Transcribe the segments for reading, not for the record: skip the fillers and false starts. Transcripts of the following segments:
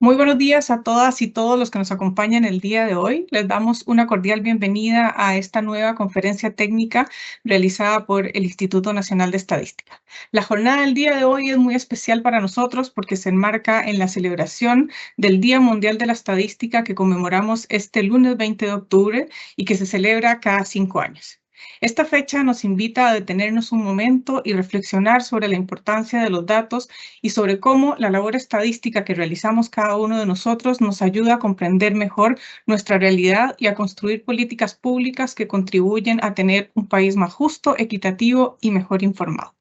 Muy buenos días a todas y todos los que nos acompañan el día de hoy. Les damos una cordial bienvenida a esta nueva conferencia técnica realizada por el Instituto Nacional de Estadística. La jornada del día de hoy es muy especial para nosotros porque se enmarca en la celebración del Día Mundial de la Estadística que conmemoramos este lunes 20 de octubre y que se celebra cada 5 años. Esta fecha nos invita a detenernos un momento y reflexionar sobre la importancia de los datos y sobre cómo la labor estadística que realizamos cada uno de nosotros nos ayuda a comprender mejor nuestra realidad y a construir políticas públicas que contribuyen a tener un país más justo, equitativo y mejor informado.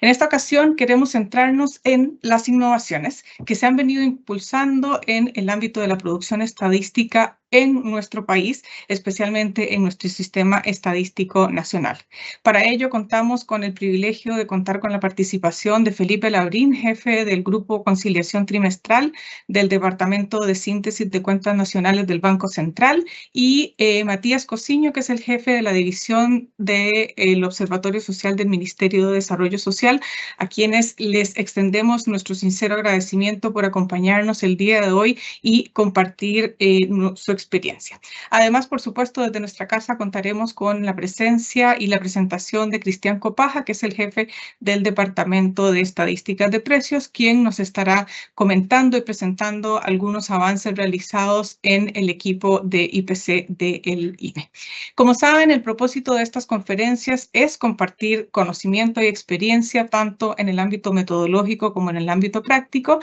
En esta ocasión queremos centrarnos en las innovaciones que se han venido impulsando en el ámbito de la producción estadística en nuestro país, especialmente en nuestro sistema estadístico nacional. Para ello contamos con el privilegio de contar con la participación de Felipe Labrín, jefe del Grupo Conciliación Trimestral del Departamento de Síntesis de Cuentas Nacionales del Banco Central, y Matías Cosiño, que es el jefe de la División del Observatorio Social del Ministerio de Desarrollo Social, a quienes les extendemos nuestro sincero agradecimiento por acompañarnos el día de hoy y compartir su experiencia. Además, por supuesto, desde nuestra casa contaremos con la presencia y la presentación de Cristian Copaja, que es el jefe del Departamento de Estadísticas de Precios, quien nos estará comentando y presentando algunos avances realizados en el equipo de IPC del INE. Como saben, el propósito de estas conferencias es compartir conocimiento y experiencia tanto en el ámbito metodológico como en el ámbito práctico,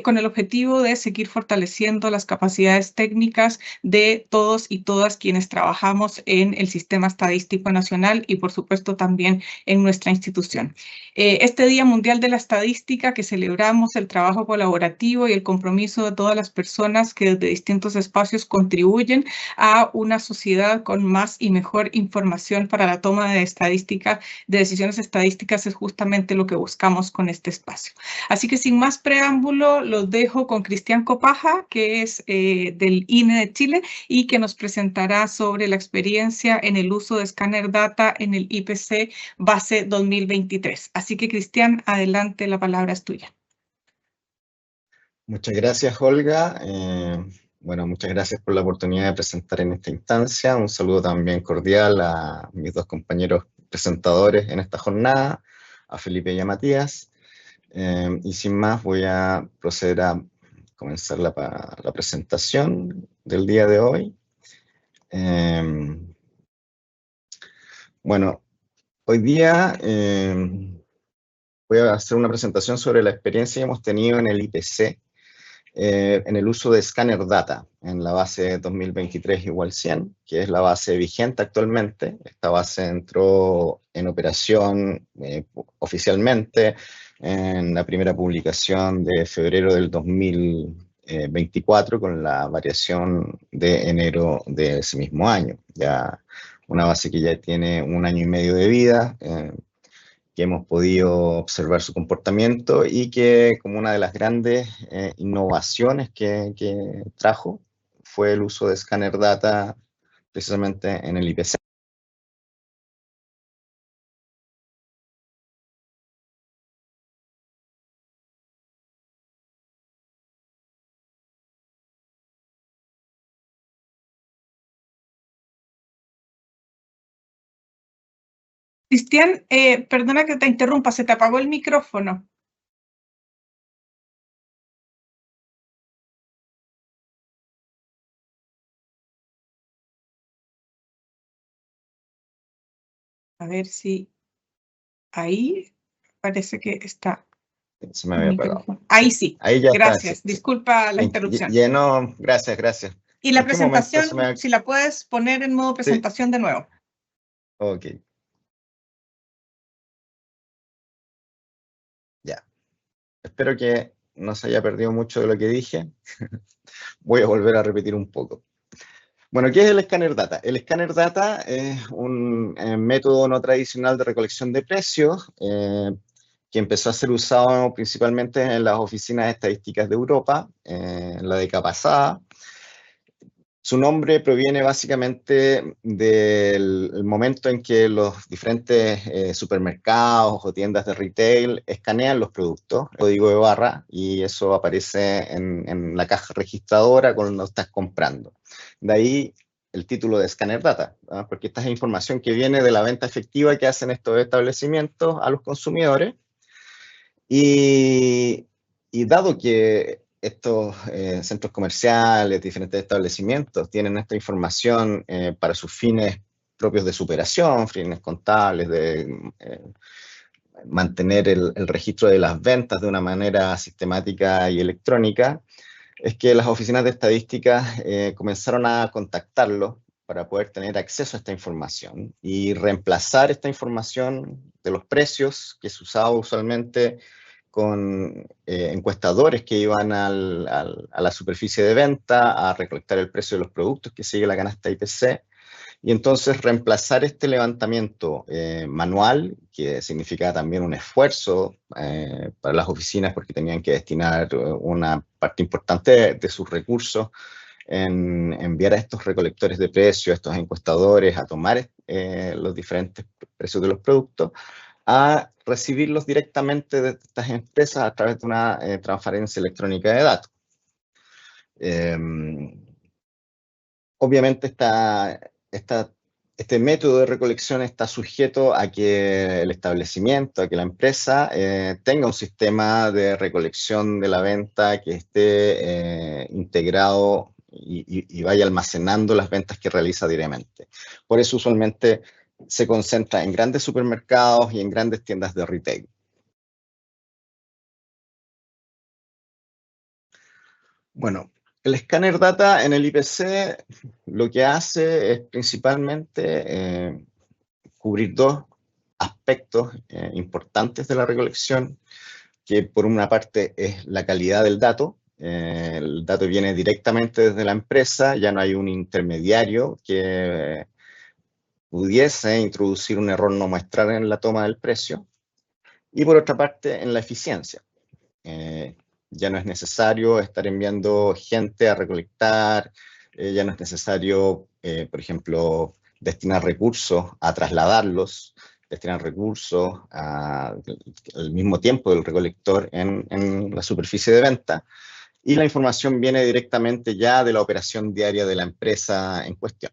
con el objetivo de seguir fortaleciendo las capacidades técnicas de todos y todas quienes trabajamos en el sistema estadístico nacional y, por supuesto, también en nuestra institución. Este Día Mundial de la Estadística, que celebramos el trabajo colaborativo y el compromiso de todas las personas que desde distintos espacios contribuyen a una sociedad con más y mejor información para la toma de decisiones estadísticas, es justamente lo que buscamos con este espacio. Así que sin más preámbulo, los dejo con Cristian Copaja, que es del INE de Chile y que nos presentará sobre la experiencia en el uso de Scanner Data en el IPC base 2023. Así que, Cristian, adelante, la palabra es tuya. Muchas gracias, Olga. Muchas gracias por la oportunidad de presentar en esta instancia. Un saludo también cordial a mis dos compañeros presentadores en esta jornada, a Felipe y a Matías. Y sin más, voy a proceder a comenzar la presentación del día de hoy. Hoy día voy a hacer una presentación sobre la experiencia que hemos tenido en el IPC, en el uso de Scanner Data en la base 2023 igual 100, que es la base vigente actualmente. Esta base entró en operación oficialmente en la primera publicación de febrero del 2024, con la variación de enero de ese mismo año. Ya una base que ya tiene 1 año y medio de vida, que hemos podido observar su comportamiento y que, como una de las grandes innovaciones que trajo, fue el uso de Scanner Data precisamente en el IPC. Cristian, perdona que te interrumpa, se te apagó el micrófono. A ver si ahí parece que está. Se me había apagado. Ahí sí. Ahí ya Gracias. está. Sí. Disculpa la interrupción. Gracias. Y la presentación, si la puedes poner en modo presentación de nuevo. Ok. Ya. Espero que no se haya perdido mucho de lo que dije. Voy a volver a repetir un poco. Bueno, ¿qué es el Scanner Data? El Scanner Data es un método no tradicional de recolección de precios que empezó a ser usado principalmente en las oficinas estadísticas de Europa en la década pasada. Su nombre proviene básicamente del momento en que los diferentes supermercados o tiendas de retail escanean los productos, el código de barra, y eso aparece en la caja registradora cuando estás comprando. De ahí el título de Scanner Data, ¿no? Porque esta es información que viene de la venta efectiva que hacen estos establecimientos a los consumidores. Y dado que estos centros comerciales, diferentes establecimientos, tienen esta información para sus fines propios de superación, fines contables, de mantener el registro de las ventas de una manera sistemática y electrónica, es que las oficinas de estadísticas comenzaron a contactarlos para poder tener acceso a esta información y reemplazar esta información de los precios que se usaba usualmente con encuestadores que iban a la superficie de venta a recolectar el precio de los productos que sigue la canasta IPC, y entonces reemplazar este levantamiento manual, que significaba también un esfuerzo para las oficinas porque tenían que destinar una parte importante de sus recursos en enviar a estos recolectores de precios, a estos encuestadores, a tomar los diferentes precios de los productos, a recibirlos directamente de estas empresas a través de una transferencia electrónica de datos. Obviamente este método de recolección está sujeto a que el establecimiento, a que la empresa tenga un sistema de recolección de la venta que esté integrado y vaya almacenando las ventas que realiza diariamente. Por eso usualmente se concentra en grandes supermercados y en grandes tiendas de retail. Bueno, el Scanner Data en el IPC lo que hace es principalmente cubrir dos aspectos importantes de la recolección, que por una parte es la calidad del dato. El dato viene directamente desde la empresa, ya no hay un intermediario que pudiese introducir un error no muestral en la toma del precio. Y por otra parte, en la eficiencia. Ya no es necesario estar enviando gente a recolectar, ya no es necesario, por ejemplo, destinar recursos a trasladarlos, destinar recursos al mismo tiempo del recolector en la superficie de venta, y la información viene directamente ya de la operación diaria de la empresa en cuestión.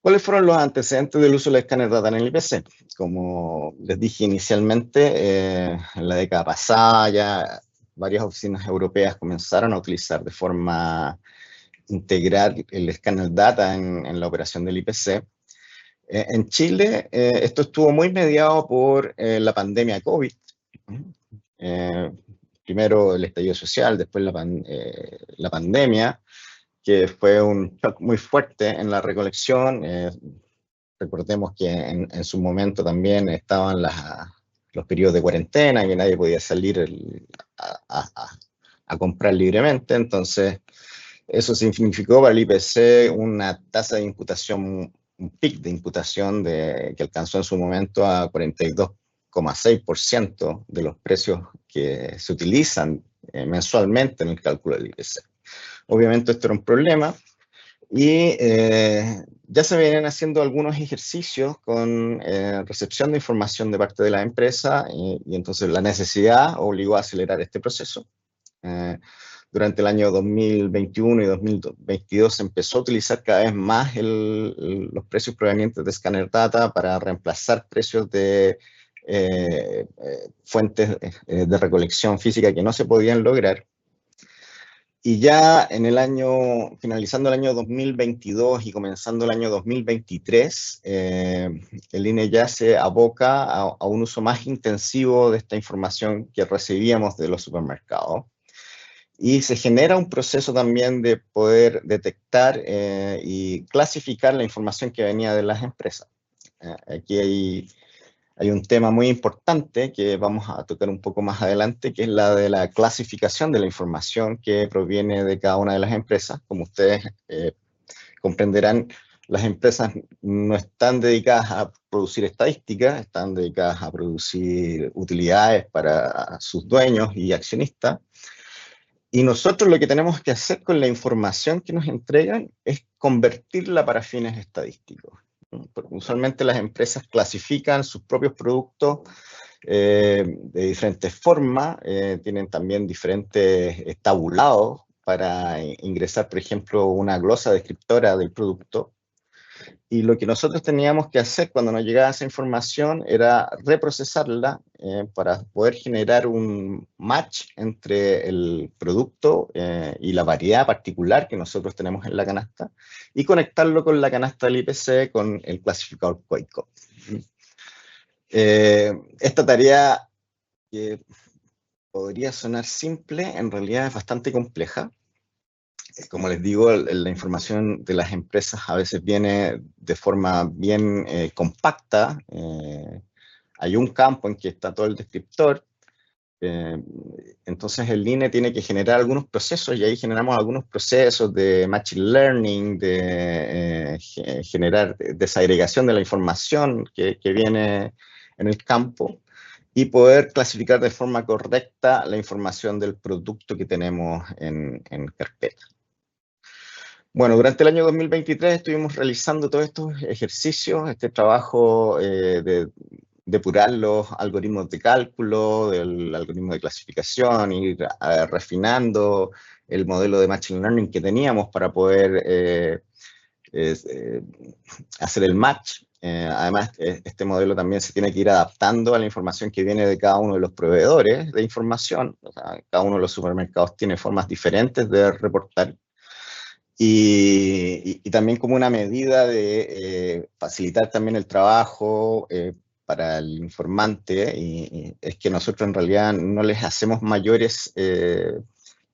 ¿Cuáles fueron los antecedentes del uso del escáner data en el IPC? Como les dije inicialmente, en la década pasada ya varias oficinas europeas comenzaron a utilizar de forma integral el escáner data en la operación del IPC. En Chile, esto estuvo muy mediado por la pandemia COVID. Primero el estallido social, después la pandemia, que fue un shock muy fuerte en la recolección. Recordemos que en su momento también estaban los periodos de cuarentena, que nadie podía salir a comprar libremente. Entonces, eso significó para el IPC una tasa de imputación, un pic de imputación que alcanzó en su momento a 42,6% de los precios que se utilizan mensualmente en el cálculo del IPC. Obviamente esto era un problema y ya se vienen haciendo algunos ejercicios con recepción de información de parte de la empresa y entonces la necesidad obligó a acelerar este proceso. Durante el año 2021 y 2022 se empezó a utilizar cada vez más los precios provenientes de Scanner Data para reemplazar precios de fuentes de recolección física que no se podían lograr. Y ya finalizando el año 2022 y comenzando el año 2023, el INE ya se aboca a un uso más intensivo de esta información que recibíamos de los supermercados. Y se genera un proceso también de poder detectar y clasificar la información que venía de las empresas. Aquí hay un tema muy importante que vamos a tocar un poco más adelante, que es la de la clasificación de la información que proviene de cada una de las empresas. Como ustedes comprenderán, las empresas no están dedicadas a producir estadísticas, están dedicadas a producir utilidades para sus dueños y accionistas. Y nosotros lo que tenemos que hacer con la información que nos entregan es convertirla para fines estadísticos. Porque usualmente las empresas clasifican sus propios productos de diferentes formas, tienen también diferentes tabulados para ingresar, por ejemplo, una glosa descriptora del producto. Y lo que nosotros teníamos que hacer cuando nos llegaba esa información era reprocesarla para poder generar un match entre el producto y la variedad particular que nosotros tenemos en la canasta y conectarlo con la canasta del IPC con el clasificador Quakecoat. Esta tarea que podría sonar simple, en realidad es bastante compleja. Como les digo, la información de las empresas a veces viene de forma bien compacta. Hay un campo en que está todo el descriptor. Entonces el INE tiene que generar algunos procesos y ahí generamos algunos procesos de machine learning, de generar desagregación de la información que viene en el campo y poder clasificar de forma correcta la información del producto que tenemos en carpeta. Bueno, durante el año 2023 estuvimos realizando todos estos ejercicios, este trabajo de depurar los algoritmos de cálculo, el algoritmo de clasificación, ir refinando el modelo de Machine Learning que teníamos para poder hacer el match. Además, este modelo también se tiene que ir adaptando a la información que viene de cada uno de los proveedores de información. O sea, cada uno de los supermercados tiene formas diferentes de reportar. Y también como una medida de facilitar también el trabajo para el informante, y es que nosotros en realidad no les hacemos mayores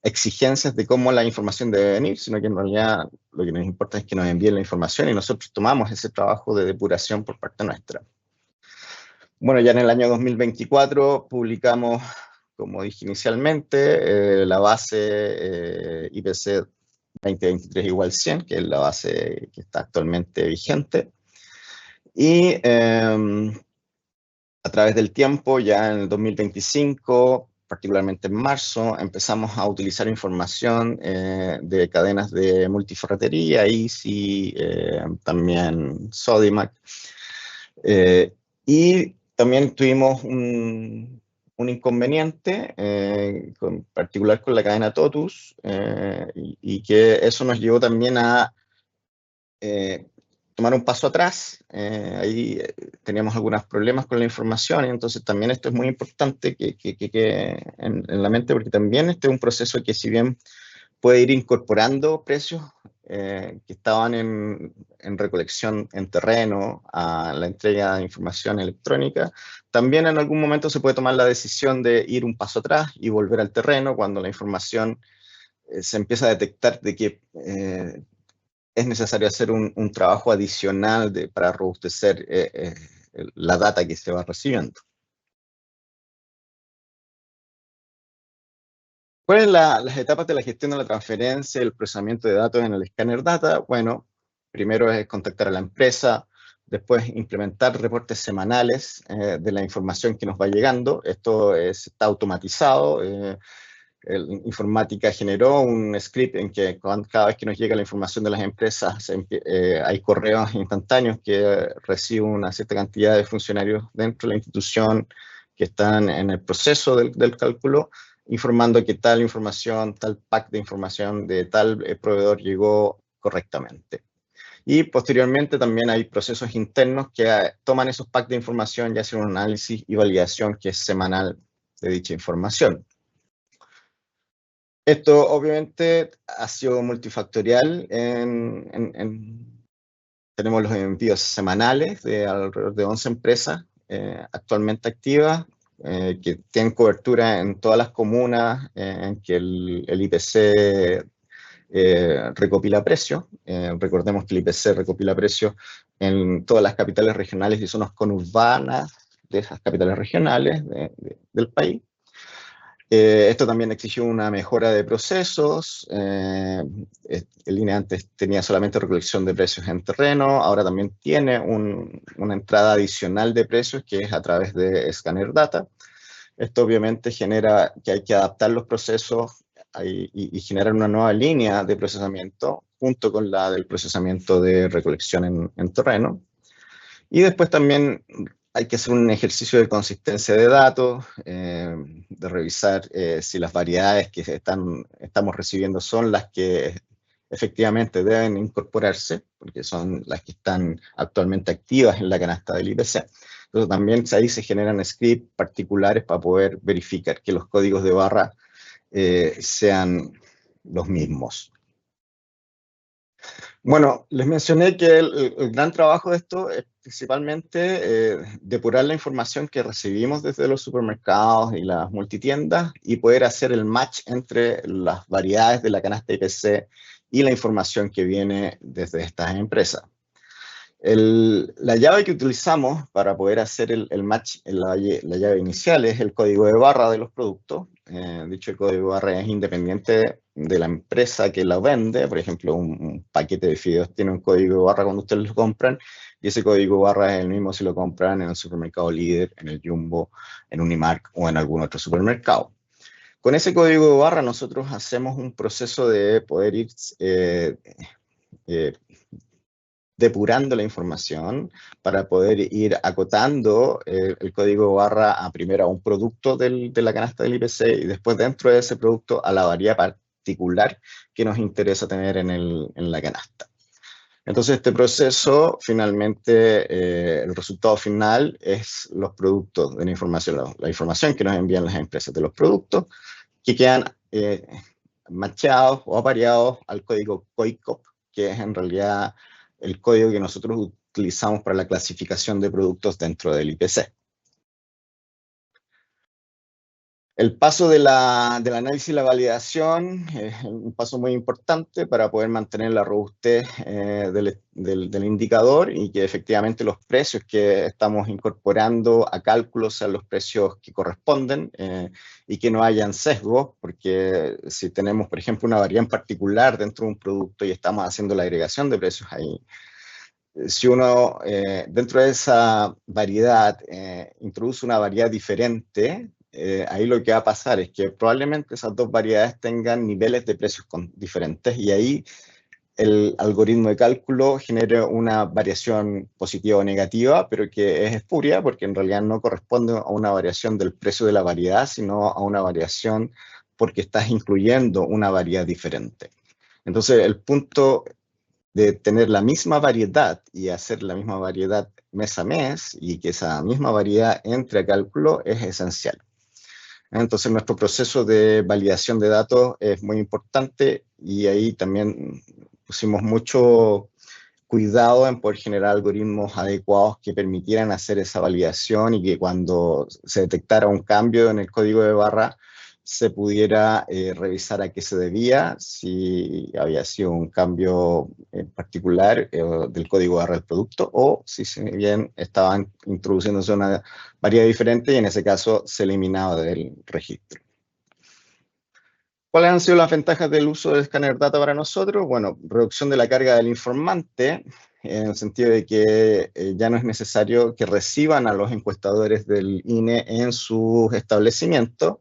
exigencias de cómo la información debe venir, sino que en realidad lo que nos importa es que nos envíen la información y nosotros tomamos ese trabajo de depuración por parte nuestra. Bueno, ya en el año 2024 publicamos, como dije inicialmente, la base IPC 2023 igual 100, que es la base que está actualmente vigente. Y a través del tiempo, ya en el 2025, particularmente en marzo, empezamos a utilizar información de cadenas de multiferretería, Easy, también Sodimac. Y también tuvimos un inconveniente, en particular con la cadena Totus, y que eso nos llevó también a tomar un paso atrás. Ahí teníamos algunos problemas con la información, y entonces también esto es muy importante que en la mente, porque también este es un proceso que, si bien puede ir incorporando precios que estaban en recolección en terreno a la entrega de información electrónica, también en algún momento se puede tomar la decisión de ir un paso atrás y volver al terreno cuando la información se empieza a detectar de que es necesario hacer un trabajo adicional para robustecer la data que se va recibiendo. ¿Cuáles son las etapas de la gestión de la transferencia y el procesamiento de datos en el escáner data? Bueno, primero es contactar a la empresa, después implementar reportes semanales de la información que nos va llegando. Esto está automatizado. Informática generó un script en que cada vez que nos llega la información de las empresas hay correos instantáneos que reciben una cierta cantidad de funcionarios dentro de la institución que están en el proceso del cálculo, informando que tal información, tal pack de información de tal proveedor llegó correctamente. Y posteriormente también hay procesos internos que toman esos packs de información y hacen un análisis y validación que es semanal de dicha información. Esto obviamente ha sido multifactorial. Tenemos los envíos semanales de alrededor de 11 empresas actualmente activas, que tienen cobertura en todas las comunas en que el IPC recopila precios. Recordemos que el IPC recopila precios en todas las capitales regionales y zonas conurbanas de esas capitales regionales del país. Esto también exigió una mejora de procesos. El INE antes tenía solamente recolección de precios en terreno, ahora también tiene una entrada adicional de precios que es a través de Scanner Data. Esto obviamente genera que hay que adaptar los procesos y generar una nueva línea de procesamiento junto con la del procesamiento de recolección en terreno. Y después también hay que hacer un ejercicio de consistencia de datos, de revisar si las variedades que estamos recibiendo son las que efectivamente deben incorporarse, porque son las que están actualmente activas en la canasta del IPC. Entonces también ahí se generan scripts particulares para poder verificar que los códigos de barra sean los mismos. Bueno, les mencioné que el gran trabajo de esto es principalmente depurar la información que recibimos desde los supermercados y las multitiendas y poder hacer el match entre las variedades de la canasta IPC y la información que viene desde estas empresas. La llave que utilizamos para poder hacer el match, la llave inicial, es el código de barra de los productos. Dicho código de barra es independiente de la empresa que la vende. Por ejemplo, un paquete de fideos tiene un código de barra cuando ustedes lo compran, y ese código de barra es el mismo si lo compran en el supermercado Líder, en el Jumbo, en Unimark o en algún otro supermercado. Con ese código de barra nosotros hacemos un proceso de poder ir depurando la información para poder ir acotando el código barra a primero a un producto de la canasta del IPC y después dentro de ese producto a la variedad particular que nos interesa tener en la canasta. Entonces este proceso finalmente, el resultado final es los productos de la información que nos envían las empresas de los productos que quedan macheados o apareados al código COICOP, que es en realidad el código que nosotros utilizamos para la clasificación de productos dentro del IPC. El paso del análisis y la validación es un paso muy importante para poder mantener la robustez del indicador y que efectivamente los precios que estamos incorporando a cálculos sean los precios que corresponden y que no hayan sesgos, porque si tenemos, por ejemplo, una variedad en particular dentro de un producto y estamos haciendo la agregación de precios ahí, si uno dentro de esa variedad introduce una variedad diferente, ahí lo que va a pasar es que probablemente esas dos variedades tengan niveles de precios diferentes y ahí el algoritmo de cálculo genera una variación positiva o negativa, pero que es espuria porque en realidad no corresponde a una variación del precio de la variedad, sino a una variación porque estás incluyendo una variedad diferente. Entonces, el punto de tener la misma variedad y hacer la misma variedad mes a mes y que esa misma variedad entre a cálculo es esencial. Entonces nuestro proceso de validación de datos es muy importante y ahí también pusimos mucho cuidado en poder generar algoritmos adecuados que permitieran hacer esa validación y que cuando se detectara un cambio en el código de barra se pudiera revisar a qué se debía, si había sido un cambio en particular del código barra del producto o si bien estaban introduciéndose una variedad diferente y en ese caso se eliminaba del registro. ¿Cuáles han sido las ventajas del uso del escáner data para nosotros? Bueno, reducción de la carga del informante, en el sentido de que ya no es necesario que reciban a los encuestadores del INE en sus establecimientos.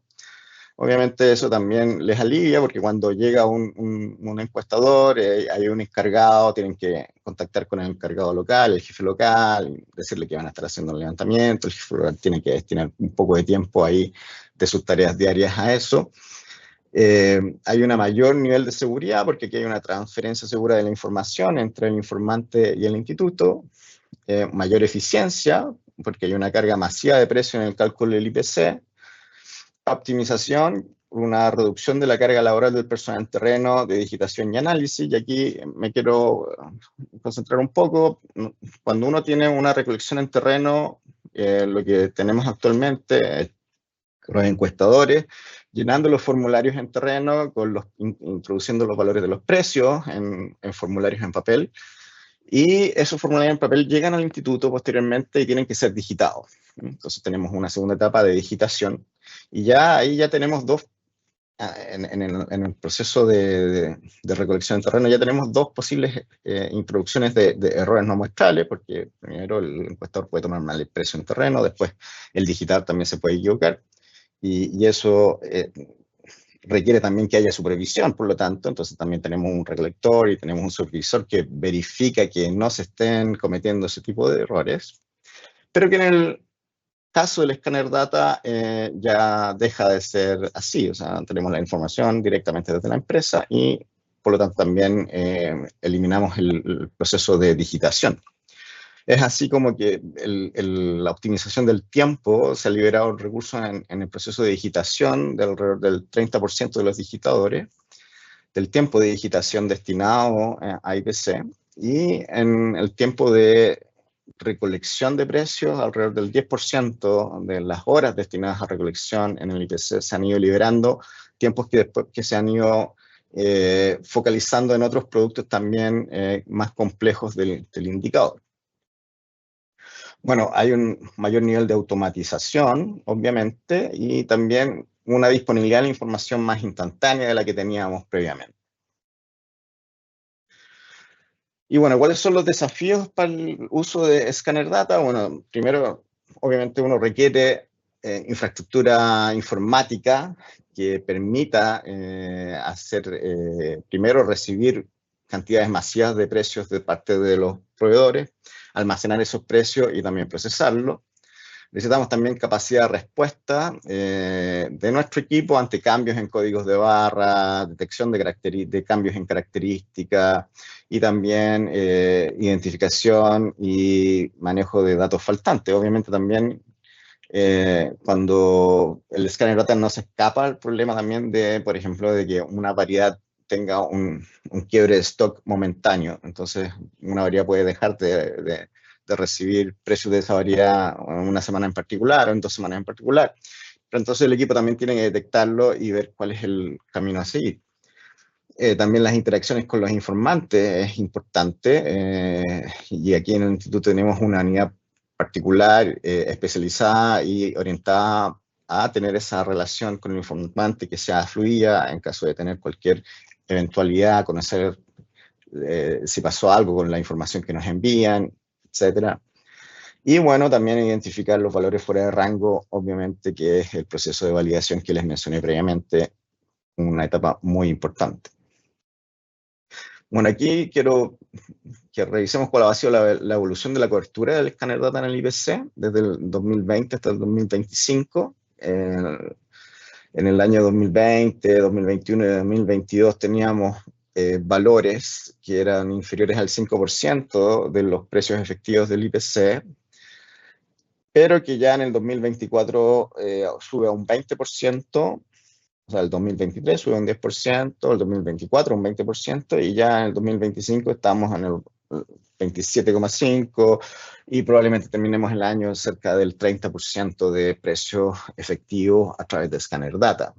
Obviamente eso también les alivia porque cuando llega un encuestador, hay un encargado, tienen que contactar con el encargado local, el jefe local, decirle que van a estar haciendo un levantamiento, el jefe local tiene que destinar un poco de tiempo ahí de sus tareas diarias a eso. Hay un mayor nivel de seguridad porque aquí hay una transferencia segura de la información entre el informante y el instituto, mayor eficiencia porque hay una carga masiva de precio en el cálculo del IPC, optimización, una reducción de la carga laboral del personal en terreno, de digitación y análisis, y aquí me quiero concentrar un poco. Cuando uno tiene una recolección en terreno, lo que tenemos actualmente es los encuestadores llenando los formularios en terreno, introduciendo los valores de los precios en formularios en papel, y esos formularios en papel llegan al instituto posteriormente y tienen que ser digitados. Entonces tenemos una segunda etapa de digitación, y ahí ya tenemos dos, en el proceso de recolección en terreno, ya tenemos dos posibles introducciones de errores no muestrales, porque primero el encuestador puede tomar mal el precio en terreno, después el digitar también se puede equivocar, y eso requiere también que haya supervisión, por lo tanto, entonces también tenemos un recolector y tenemos un supervisor que verifica que no se estén cometiendo ese tipo de errores, pero que en el caso del escáner data ya deja de ser así, o sea, tenemos la información directamente desde la empresa y por lo tanto también eliminamos el proceso de digitación. Es así como que la optimización del tiempo se ha liberado recursos en el proceso de digitación de alrededor del 30% de los digitadores, del tiempo de digitación destinado a IPC, y en el tiempo de recolección de precios, alrededor del 10% de las horas destinadas a recolección en el IPC se han ido liberando, tiempos que después que se han ido focalizando en otros productos también más complejos del indicador. Bueno, hay un mayor nivel de automatización, obviamente, y también una disponibilidad de la información más instantánea de la que teníamos previamente. Y bueno, ¿cuáles son los desafíos para el uso de Scanner Data? Bueno, primero, obviamente uno requiere infraestructura informática que permita primero recibir cantidades masivas de precios de parte de los proveedores, almacenar esos precios y también procesarlos. Necesitamos también capacidad de respuesta de nuestro equipo ante cambios en códigos de barra, detección de cambios en características y también identificación y manejo de datos faltantes. Obviamente también cuando el escáner data no se escapa al problema también de, por ejemplo, de que una variedad tenga un quiebre de stock momentáneo. Entonces, una variedad puede dejar de recibir precios de esa variedad en una semana en particular o en 2 semanas en particular. Pero entonces el equipo también tiene que detectarlo y ver cuál es el camino a seguir. También las interacciones con los informantes es importante y aquí en el instituto tenemos una unidad particular, especializada y orientada a tener esa relación con el informante que sea fluida en caso de tener cualquier eventualidad, conocer si pasó algo con la información que nos envían, etcétera. Y bueno, también identificar los valores fuera de rango, obviamente, que es el proceso de validación que les mencioné previamente, una etapa muy importante. Bueno, aquí quiero que revisemos cuál ha sido la evolución de la cobertura del escáner data en el IPC desde el 2020 hasta el 2025. En el año 2020, 2021 y 2022 teníamos valores que eran inferiores al 5% de los precios efectivos del IPC, pero que ya en el 2024 sube a un 20%, o sea, el 2023 sube un 10%, el 2024 un 20%, y ya en el 2025 estamos en el 27,5% y probablemente terminemos el año cerca del 30% de precios efectivos a través de Scanner Data.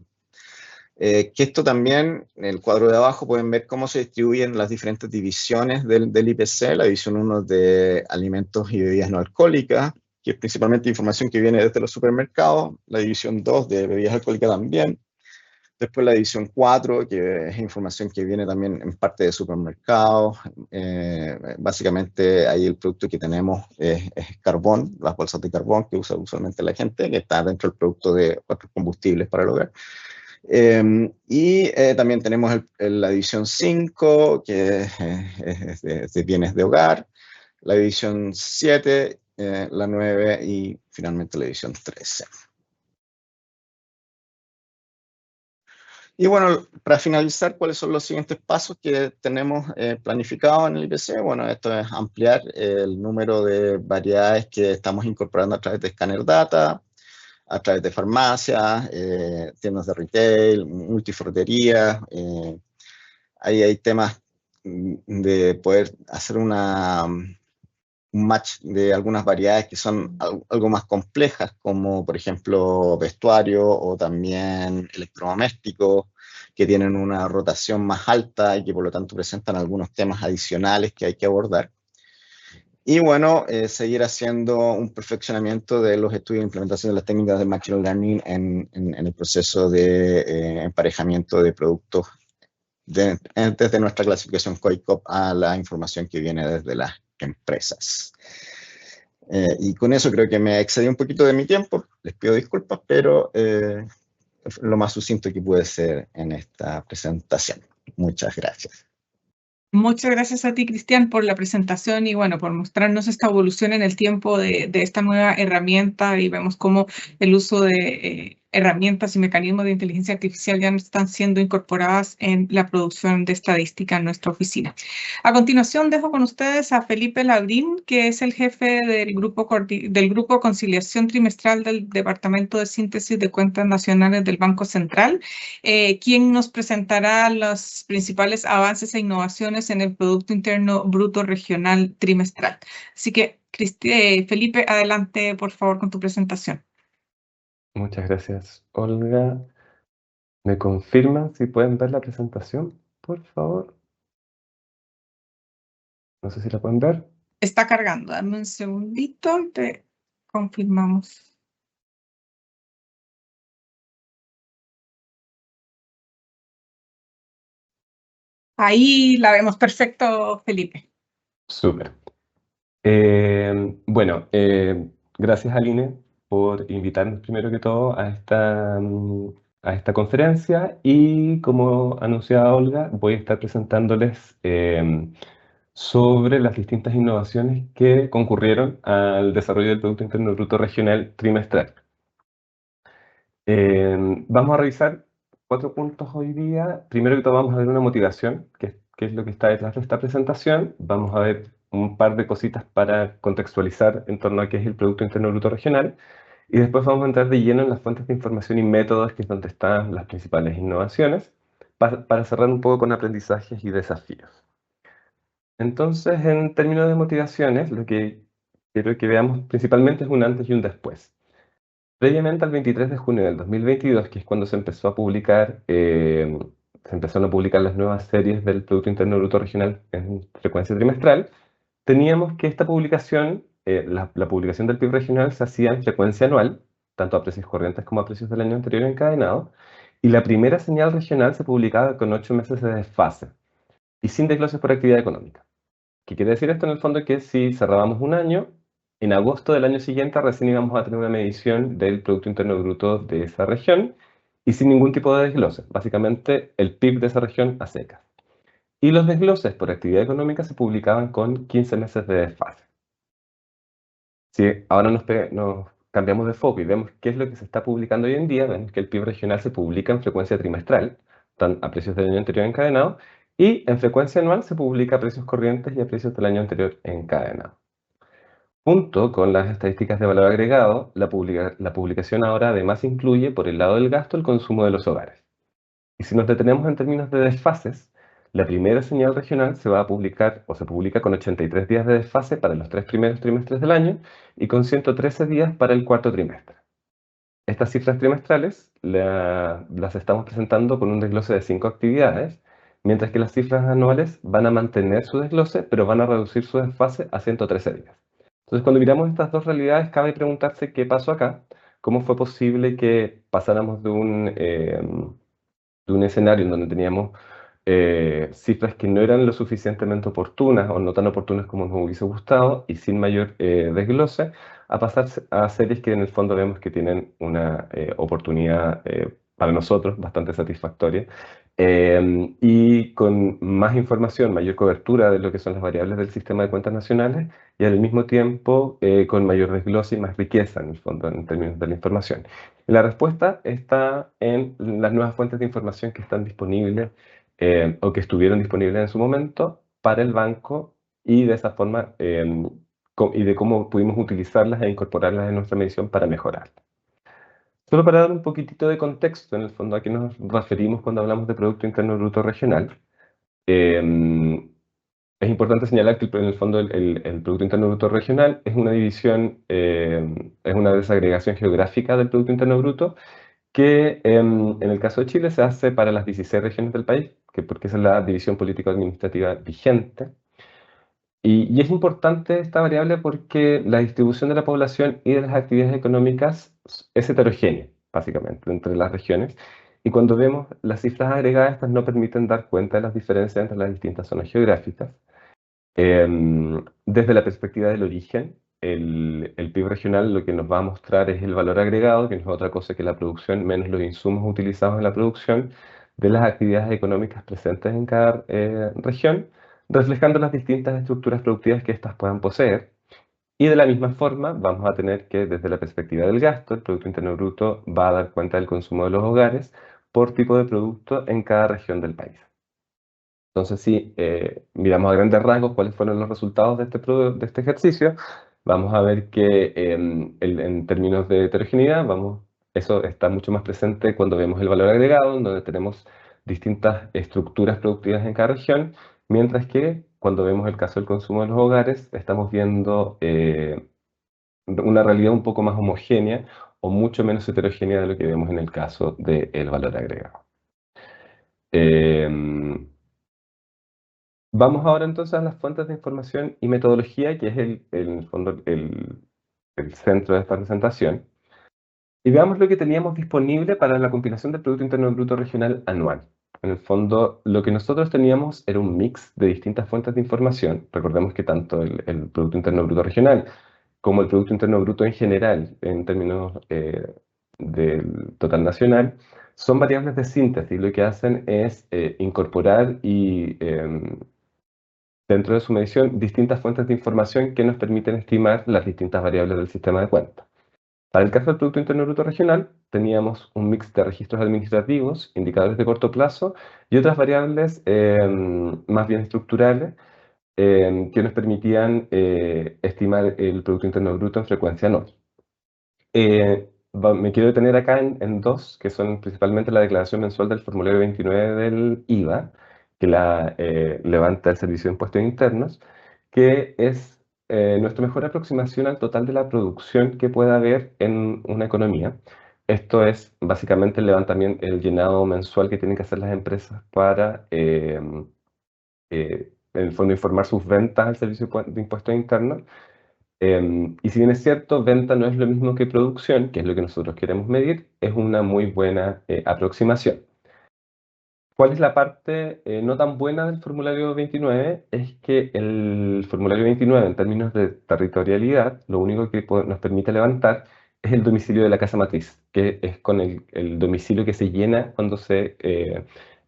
Que esto también, en el cuadro de abajo pueden ver cómo se distribuyen las diferentes divisiones del IPC, la división 1 de alimentos y bebidas no alcohólicas, que es principalmente información que viene desde los supermercados, la división 2 de bebidas alcohólicas también, después la división 4, que es información que viene también en parte de supermercados. Básicamente ahí el producto que tenemos es carbón, las bolsas de carbón que usa usualmente la gente, que está dentro del producto de otros combustibles para el hogar. También tenemos la división 5, que es de bienes de hogar, la división 7, la 9 y finalmente la división 13. Y bueno, para finalizar, ¿cuáles son los siguientes pasos que tenemos planificados en el IPC? Bueno, esto es ampliar el número de variedades que estamos incorporando a través de Scanner Data, a través de farmacias, tiendas de retail, multiferreterías. Ahí hay temas de poder hacer un match de algunas variedades que son algo más complejas, como por ejemplo vestuario o también electrodomésticos, que tienen una rotación más alta y que por lo tanto presentan algunos temas adicionales que hay que abordar. Y bueno, seguir haciendo un perfeccionamiento de los estudios de implementación de las técnicas de Machine Learning en el proceso de emparejamiento de productos desde nuestra clasificación COICOP a la información que viene desde las empresas. Y con eso creo que me excedí un poquito de mi tiempo, les pido disculpas, pero lo más sucinto que pude ser en esta presentación. Muchas gracias. Muchas gracias a ti, Cristian, por la presentación y bueno, por mostrarnos esta evolución en el tiempo de esta nueva herramienta y vemos cómo el uso de herramientas y mecanismos de inteligencia artificial ya están siendo incorporadas en la producción de estadística en nuestra oficina. A continuación, dejo con ustedes a Felipe Labrín, que es el jefe del grupo Conciliación Trimestral del Departamento de Síntesis de Cuentas Nacionales del Banco Central, quien nos presentará los principales avances e innovaciones en el Producto Interno Bruto Regional trimestral. Así que, Felipe, adelante, por favor, con tu presentación. Muchas gracias, Olga. ¿Me confirman si pueden ver la presentación, por favor? No sé si la pueden ver. Está cargando. Dame un segundito y te confirmamos. Ahí la vemos perfecto, Felipe. Súper. Bueno, gracias, Aline, por invitarnos primero que todo a esta conferencia y como anunciaba Olga, voy a estar presentándoles sobre las distintas innovaciones que concurrieron al desarrollo del Producto Interno Bruto Regional trimestral. Vamos a revisar 4 puntos hoy día. Primero que todo vamos a ver una motivación, que es lo que está detrás de esta presentación. Vamos a ver un par de cositas para contextualizar en torno a qué es el Producto Interno Bruto Regional. Y después vamos a entrar de lleno en las fuentes de información y métodos, que es donde están las principales innovaciones, para cerrar un poco con aprendizajes y desafíos. Entonces, en términos de motivaciones, lo que quiero que veamos principalmente es un antes y un después. Previamente al 23 de junio del 2022, que es cuando se empezó a publicar, se empezaron a publicar las nuevas series del Producto Interno Bruto Regional en frecuencia trimestral, teníamos que esta publicación, la publicación del PIB regional se hacía en frecuencia anual, tanto a precios corrientes como a precios del año anterior encadenado, y la primera señal regional se publicaba con 8 meses de desfase y sin desgloses por actividad económica. ¿Qué quiere decir esto en el fondo? Que si cerrábamos un año, en agosto del año siguiente recién íbamos a tener una medición del Producto Interno Bruto de esa región y sin ningún tipo de desglose, básicamente el PIB de esa región a secas. Y los desgloses por actividad económica se publicaban con 15 meses de desfase. Si ahora nos cambiamos de foco y vemos qué es lo que se está publicando hoy en día, vemos que el PIB regional se publica en frecuencia trimestral, están a precios del año anterior encadenado, y en frecuencia anual se publica a precios corrientes y a precios del año anterior encadenado. Junto con las estadísticas de valor agregado, la publicación ahora además incluye, por el lado del gasto, el consumo de los hogares. Y si nos detenemos en términos de desfases, la primera señal regional se va a publicar o se publica con 83 días de desfase para los 3 primeros trimestres del año y con 113 días para el cuarto trimestre. Estas cifras trimestrales las estamos presentando con un desglose de 5 actividades, mientras que las cifras anuales van a mantener su desglose, pero van a reducir su desfase a 113 días. Entonces, cuando miramos estas dos realidades, cabe preguntarse qué pasó acá, cómo fue posible que pasáramos de un escenario en donde teníamos cifras que no eran lo suficientemente oportunas o no tan oportunas como nos hubiese gustado y sin mayor desglose, a pasar a series que en el fondo vemos que tienen una oportunidad para nosotros bastante satisfactoria y con más información, mayor cobertura de lo que son las variables del sistema de cuentas nacionales y al mismo tiempo con mayor desglose y más riqueza en el fondo en términos de la información. La respuesta está en las nuevas fuentes de información que están disponibles o que estuvieron disponibles en su momento para el banco y de esa forma y de cómo pudimos utilizarlas e incorporarlas en nuestra medición para mejorar. Solo para dar un poquitito de contexto, en el fondo, a qué nos referimos cuando hablamos de Producto Interno Bruto Regional. Es importante señalar que en el fondo el Producto Interno Bruto Regional es una división, es una desagregación geográfica del Producto Interno Bruto que en el caso de Chile se hace para las 16 regiones del país, porque esa es la división político-administrativa vigente. Y es importante esta variable porque la distribución de la población y de las actividades económicas es heterogénea, básicamente, entre las regiones. Y cuando vemos las cifras agregadas, estas no permiten dar cuenta de las diferencias entre las distintas zonas geográficas. Desde la perspectiva del origen, el PIB regional lo que nos va a mostrar es el valor agregado, que no es otra cosa que la producción menos los insumos utilizados en la producción de las actividades económicas presentes en cada región, reflejando las distintas estructuras productivas que éstas puedan poseer. Y de la misma forma, vamos a tener que, desde la perspectiva del gasto, el Producto Interno Bruto va a dar cuenta del consumo de los hogares por tipo de producto en cada región del país. Entonces, si miramos a grandes rasgos cuáles fueron los resultados de este ejercicio, vamos a ver que en términos de heterogeneidad, eso está mucho más presente cuando vemos el valor agregado, en donde tenemos distintas estructuras productivas en cada región, mientras que cuando vemos el caso del consumo de los hogares, estamos viendo una realidad un poco más homogénea o mucho menos heterogénea de lo que vemos en el caso del valor agregado. Vamos ahora entonces a las fuentes de información y metodología, que es en el fondo el centro de esta presentación. Y veamos lo que teníamos disponible para la compilación del Producto Interno Bruto Regional anual. En el fondo, lo que nosotros teníamos era un mix de distintas fuentes de información. Recordemos que tanto el Producto Interno Bruto Regional como el Producto Interno Bruto en general, en términos del total nacional, son variables de síntesis. Lo que hacen es incorporar y dentro de su medición distintas fuentes de información que nos permiten estimar las distintas variables del sistema de cuentas. Para el caso del Producto Interno Bruto Regional, teníamos un mix de registros administrativos, indicadores de corto plazo y otras variables más bien estructurales que nos permitían estimar el Producto Interno Bruto en frecuencia anual. Me quiero detener acá en dos, que son principalmente la declaración mensual del formulario 29 del IVA, que la levanta el Servicio de Impuestos Internos, que es nuestra mejor aproximación al total de la producción que pueda haber en una economía. Esto es básicamente el levantamiento, el llenado mensual que tienen que hacer las empresas para, en el fondo, informar sus ventas al Servicio de Impuestos Internos. Y si bien es cierto, venta no es lo mismo que producción, que es lo que nosotros queremos medir, es una muy buena aproximación. ¿Cuál es la parte no tan buena del formulario 29? Es que el formulario 29, en términos de territorialidad, lo único que nos permite levantar es el domicilio de la casa matriz, que es con el domicilio que se llena cuando se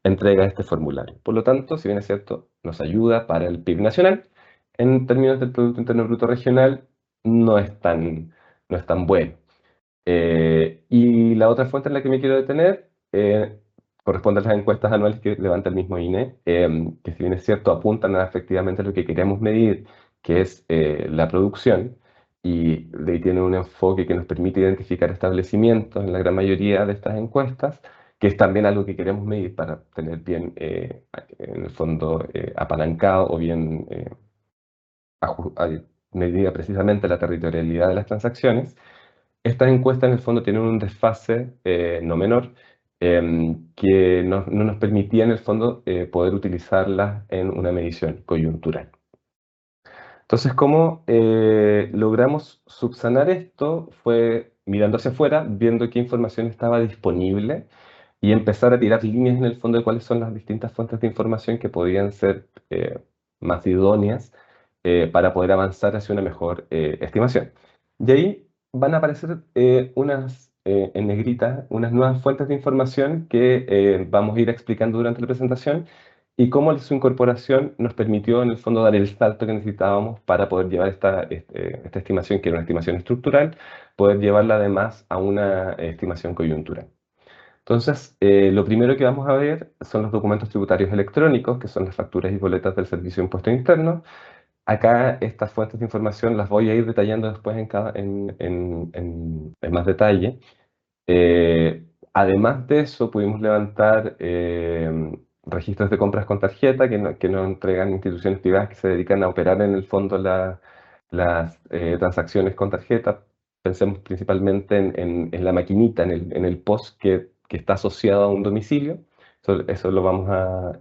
entrega este formulario. Por lo tanto, si bien es cierto, nos ayuda para el PIB nacional, en términos del Producto Interno Bruto Regional, no es tan bueno. Y la otra fuente en la que me quiero detener corresponde a las encuestas anuales que levanta el mismo INE, que si bien es cierto, apuntan a efectivamente lo que queremos medir, que es la producción, y de ahí tiene un enfoque que nos permite identificar establecimientos en la gran mayoría de estas encuestas, que es también algo que queremos medir para tener bien, en el fondo, apalancado o bien medida precisamente la territorialidad de las transacciones. Estas encuestas en el fondo tienen un desfase no menor que no nos permitía en el fondo poder utilizarlas en una medición coyuntural. Entonces, ¿cómo logramos subsanar esto? Fue mirando hacia afuera, viendo qué información estaba disponible y empezar a tirar líneas en el fondo de cuáles son las distintas fuentes de información que podían ser más idóneas para poder avanzar hacia una mejor estimación. Y ahí van a aparecer en negrita, unas nuevas fuentes de información que vamos a ir explicando durante la presentación y cómo su incorporación nos permitió en el fondo dar el salto que necesitábamos para poder llevar esta estimación, que era una estimación estructural, poder llevarla además a una estimación coyuntural. Entonces, lo primero que vamos a ver son los documentos tributarios electrónicos, que son las facturas y boletas del Servicio de Impuestos Internos. Acá estas fuentes de información las voy a ir detallando después en más detalle. Además de eso, pudimos levantar registros de compras con tarjeta que nos entregan instituciones privadas que se dedican a operar en el fondo las transacciones con tarjeta. Pensemos principalmente en la maquinita, en el POS que está asociado a un domicilio. Eso lo vamos a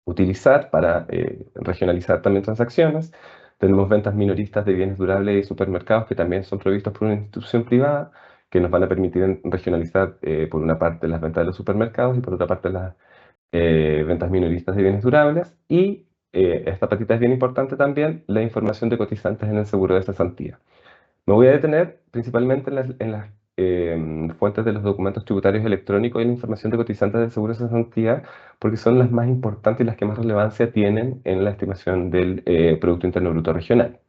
utilizar para regionalizar también transacciones. Tenemos ventas minoristas de bienes durables y supermercados que también son provistos por una institución privada que nos van a permitir regionalizar por una parte las ventas de los supermercados y por otra parte las ventas minoristas de bienes durables. Y esta patita es bien importante también, la información de cotizantes en el seguro de cesantía. Me voy a detener principalmente en las fuentes de los documentos tributarios electrónicos y la información de cotizantes del seguro de cesantía, porque son las más importantes y las que más relevancia tienen en la estimación del Producto Interno Bruto Regional.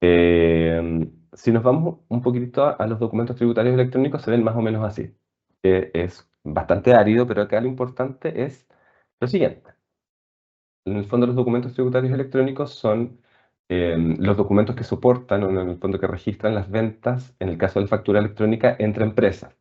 Si nos vamos un poquitito a los documentos tributarios electrónicos, se ven más o menos así. Es bastante árido, pero acá lo importante es lo siguiente. En el fondo, los documentos tributarios electrónicos son los documentos que soportan o en el fondo que registran las ventas, en el caso de la factura electrónica, entre empresas.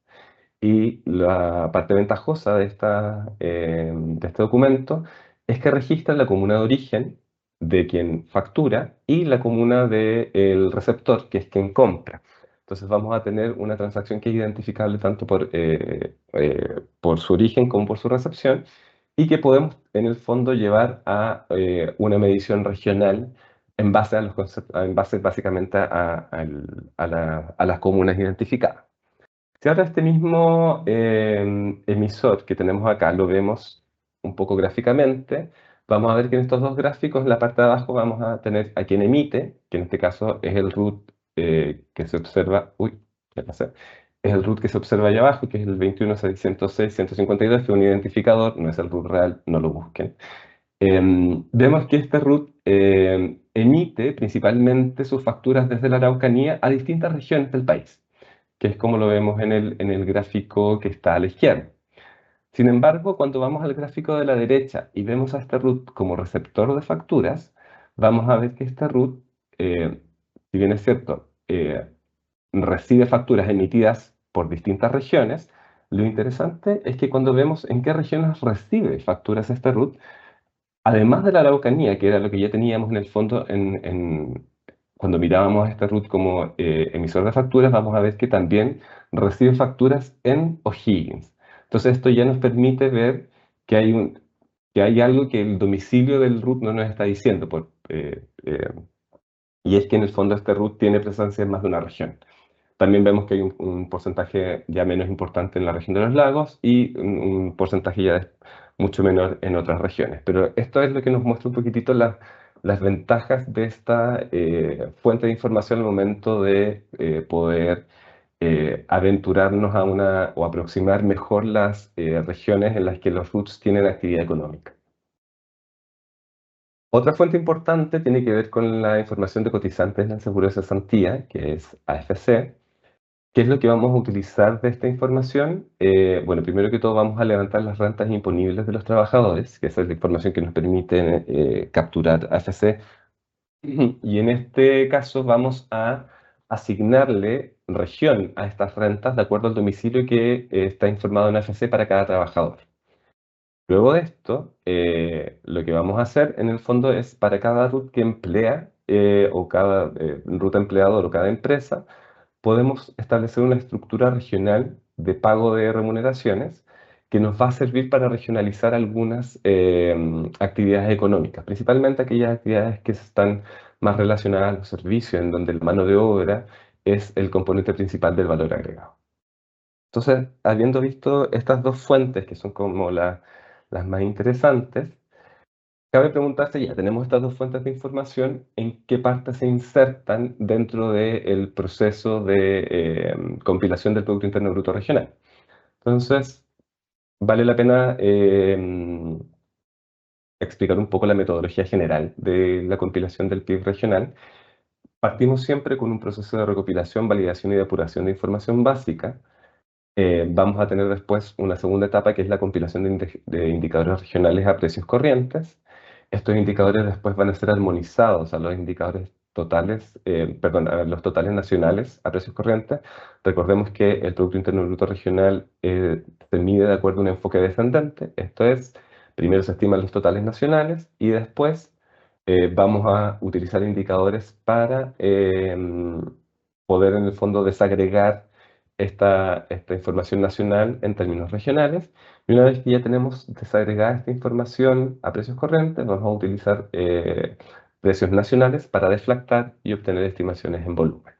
Y la parte ventajosa de este documento es que registra la comuna de origen de quien factura y la comuna del receptor, que es quien compra. Entonces vamos a tener una transacción que es identificable tanto por su origen como por su recepción y que podemos en el fondo llevar a una medición regional en base a los en base básicamente a las comunas identificadas. Si ahora este mismo emisor que tenemos acá lo vemos un poco gráficamente, vamos a ver que en estos dos gráficos, en la parte de abajo, vamos a tener a quien emite, que en este caso es el root que se observa, ¿qué pasa? Es el root que se observa allá abajo, que es el 21.606.152, que es un identificador, no es el root real, no lo busquen. Vemos que este root emite principalmente sus facturas desde la Araucanía a distintas regiones del país, que es como lo vemos en el gráfico que está a la izquierda. Sin embargo, cuando vamos al gráfico de la derecha y vemos a este root como receptor de facturas, vamos a ver que este root, si bien es cierto, recibe facturas emitidas por distintas regiones, lo interesante es que cuando vemos en qué regiones recibe facturas este root, además de la Araucanía, que era lo que ya teníamos en el fondo cuando mirábamos a este root como emisor de facturas, vamos a ver que también recibe facturas en O'Higgins. Entonces esto ya nos permite ver que hay algo que el domicilio del root no nos está diciendo, y es que en el fondo este root tiene presencia en más de una región. También vemos que hay un porcentaje ya menos importante en la región de los lagos y un porcentaje ya mucho menor en otras regiones. Pero esto es lo que nos muestra un poquitito las ventajas de esta fuente de información al momento de poder aventurarnos o aproximar mejor las regiones en las que los RUTs tienen actividad económica. Otra fuente importante tiene que ver con la información de cotizantes en el seguro de cesantía, que es AFC. ¿Qué es lo que vamos a utilizar de esta información? Bueno, primero que todo vamos a levantar las rentas imponibles de los trabajadores, que esa es la información que nos permite capturar AFC. Y en este caso vamos a asignarle región a estas rentas de acuerdo al domicilio que está informado en AFC para cada trabajador. Luego de esto, lo que vamos a hacer en el fondo es para cada RUT que emplea o cada RUT empleador o cada empresa, podemos establecer una estructura regional de pago de remuneraciones que nos va a servir para regionalizar algunas actividades económicas, principalmente aquellas actividades que están más relacionadas a los servicios, en donde la mano de obra es el componente principal del valor agregado. Entonces, habiendo visto estas dos fuentes, que son como las más interesantes, cabe preguntarse, ya tenemos estas dos fuentes de información, ¿en qué parte se insertan dentro del proceso de compilación del Producto Interno Bruto Regional? Entonces, vale la pena explicar un poco la metodología general de la compilación del PIB regional. Partimos siempre con un proceso de recopilación, validación y depuración de información básica. Vamos a tener después una segunda etapa que es la compilación de indicadores regionales a precios corrientes. Estos indicadores después van a ser armonizados a los indicadores totales, a los totales nacionales a precios corrientes. Recordemos que el Producto Interno Bruto Regional se mide de acuerdo a un enfoque descendente. Esto es, primero se estiman los totales nacionales y después vamos a utilizar indicadores para poder en el fondo desagregar esta información nacional en términos regionales. Y una vez que ya tenemos desagregada esta información a precios corrientes, vamos a utilizar precios nacionales para deflactar y obtener estimaciones en volumen.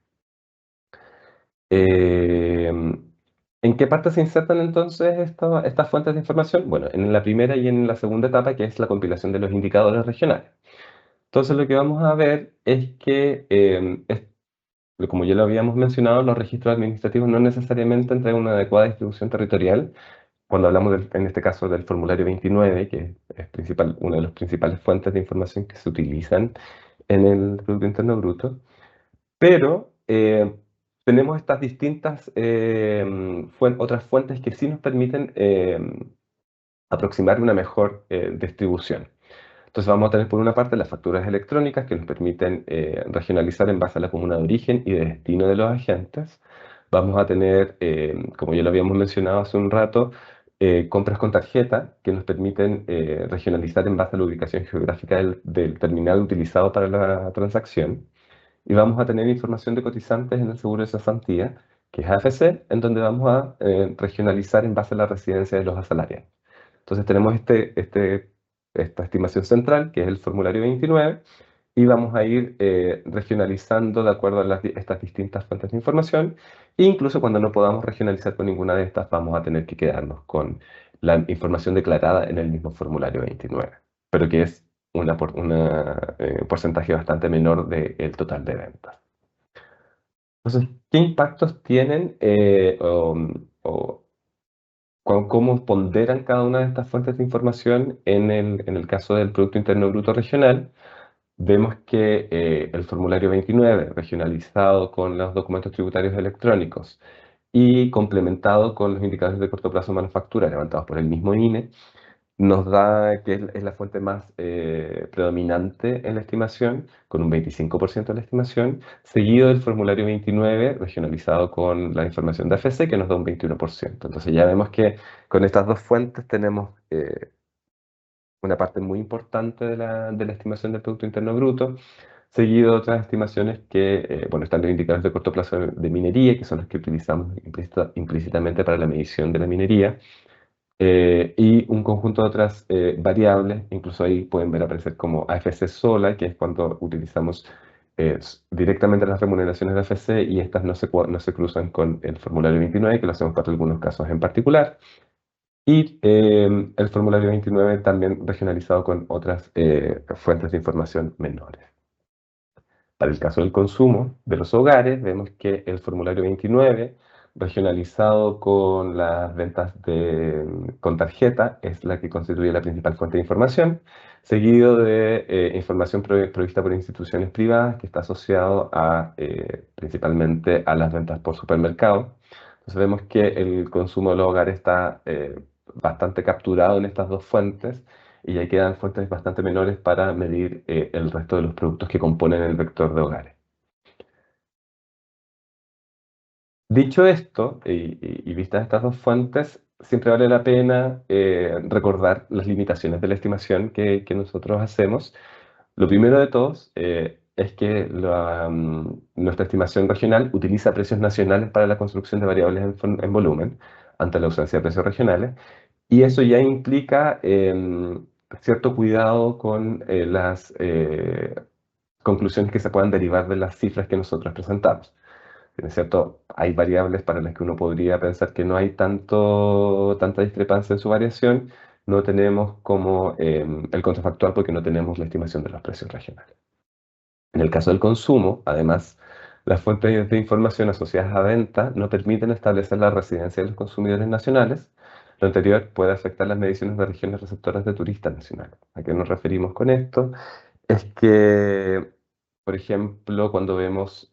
¿En ¿En qué parte se insertan entonces estas fuentes de información? Bueno, en la primera y en la segunda etapa, que es la compilación de los indicadores regionales. Entonces lo que vamos a ver es que, como ya lo habíamos mencionado, los registros administrativos no necesariamente entregan una adecuada distribución territorial. Cuando hablamos, en este caso, del formulario 29, que es una de las principales fuentes de información que se utilizan en el Producto Interno Bruto, pero tenemos estas distintas otras fuentes que sí nos permiten aproximar una mejor distribución. Entonces vamos a tener por una parte las facturas electrónicas que nos permiten regionalizar en base a la comuna de origen y de destino de los agentes. Vamos a tener, como ya lo habíamos mencionado hace un rato, compras con tarjeta que nos permiten regionalizar en base a la ubicación geográfica del terminal utilizado para la transacción. Y vamos a tener información de cotizantes en el seguro de cesantía, que es AFC, en donde vamos a regionalizar en base a la residencia de los asalariados. Entonces tenemos esta estimación central, que es el formulario 29, y vamos a ir regionalizando de acuerdo a estas distintas fuentes de información. E incluso cuando no podamos regionalizar con ninguna de estas, vamos a tener que quedarnos con la información declarada en el mismo formulario 29, pero que es un porcentaje bastante menor del total de ventas. Entonces, ¿qué impactos tienen cómo ponderan cada una de estas fuentes de información en el caso del Producto Interno Bruto regional? Vemos que el formulario 29, regionalizado con los documentos tributarios electrónicos y complementado con los indicadores de corto plazo de manufactura levantados por el mismo INE, nos da que es la fuente más predominante en la estimación, con un 25% de la estimación, seguido del formulario 29, regionalizado con la información de AFC, que nos da un 21%. Entonces ya vemos que con estas dos fuentes tenemos una parte muy importante de la estimación del Producto Interno Bruto, seguido de otras estimaciones que, bueno, están los indicadores de corto plazo de minería, que son los que utilizamos implícitamente para la medición de la minería, y un conjunto de otras variables, incluso ahí pueden ver aparecer como AFC sola, que es cuando utilizamos directamente las remuneraciones de AFC y estas no se cruzan con el formulario 29, que lo hacemos para algunos casos en particular. Y el formulario 29 también regionalizado con otras fuentes de información menores. Para el caso del consumo de los hogares, vemos que el formulario 29, regionalizado con las ventas con tarjeta, es la que constituye la principal fuente de información, seguido de información provista por instituciones privadas, que está asociado principalmente a las ventas por supermercado. Entonces vemos que el consumo de los hogares está bastante capturado en estas dos fuentes, y ahí quedan fuentes bastante menores para medir el resto de los productos que componen el vector de hogares. Dicho esto, y vistas estas dos fuentes, siempre vale la pena recordar las limitaciones de la estimación que nosotros hacemos. Lo primero de todos es que nuestra estimación regional utiliza precios nacionales para la construcción de variables en volumen, ante la ausencia de precios regionales. Y eso ya implica cierto cuidado con las conclusiones que se puedan derivar de las cifras que nosotros presentamos. ¿No es cierto? Hay variables para las que uno podría pensar que no hay tanta discrepancia en su variación. No tenemos como el contrafactual porque no tenemos la estimación de los precios regionales. En el caso del consumo, además, las fuentes de información asociadas a venta no permiten establecer la residencia de los consumidores nacionales. Lo anterior puede afectar las mediciones de regiones receptoras de turistas nacionales. ¿A qué nos referimos con esto? Es que, por ejemplo, cuando vemos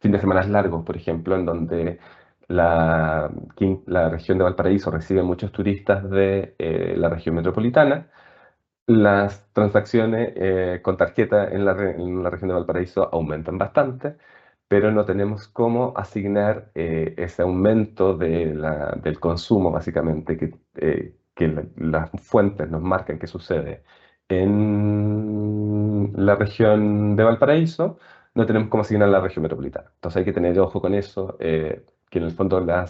fin de semana largos, por ejemplo, en donde la región de Valparaíso recibe muchos turistas de la región metropolitana, las transacciones con tarjeta en la región de Valparaíso aumentan bastante, pero no tenemos cómo asignar ese aumento del consumo, básicamente, que las fuentes nos marcan que sucede en la región de Valparaíso. No tenemos cómo asignar la región metropolitana. Entonces hay que tener ojo con eso, que en el fondo la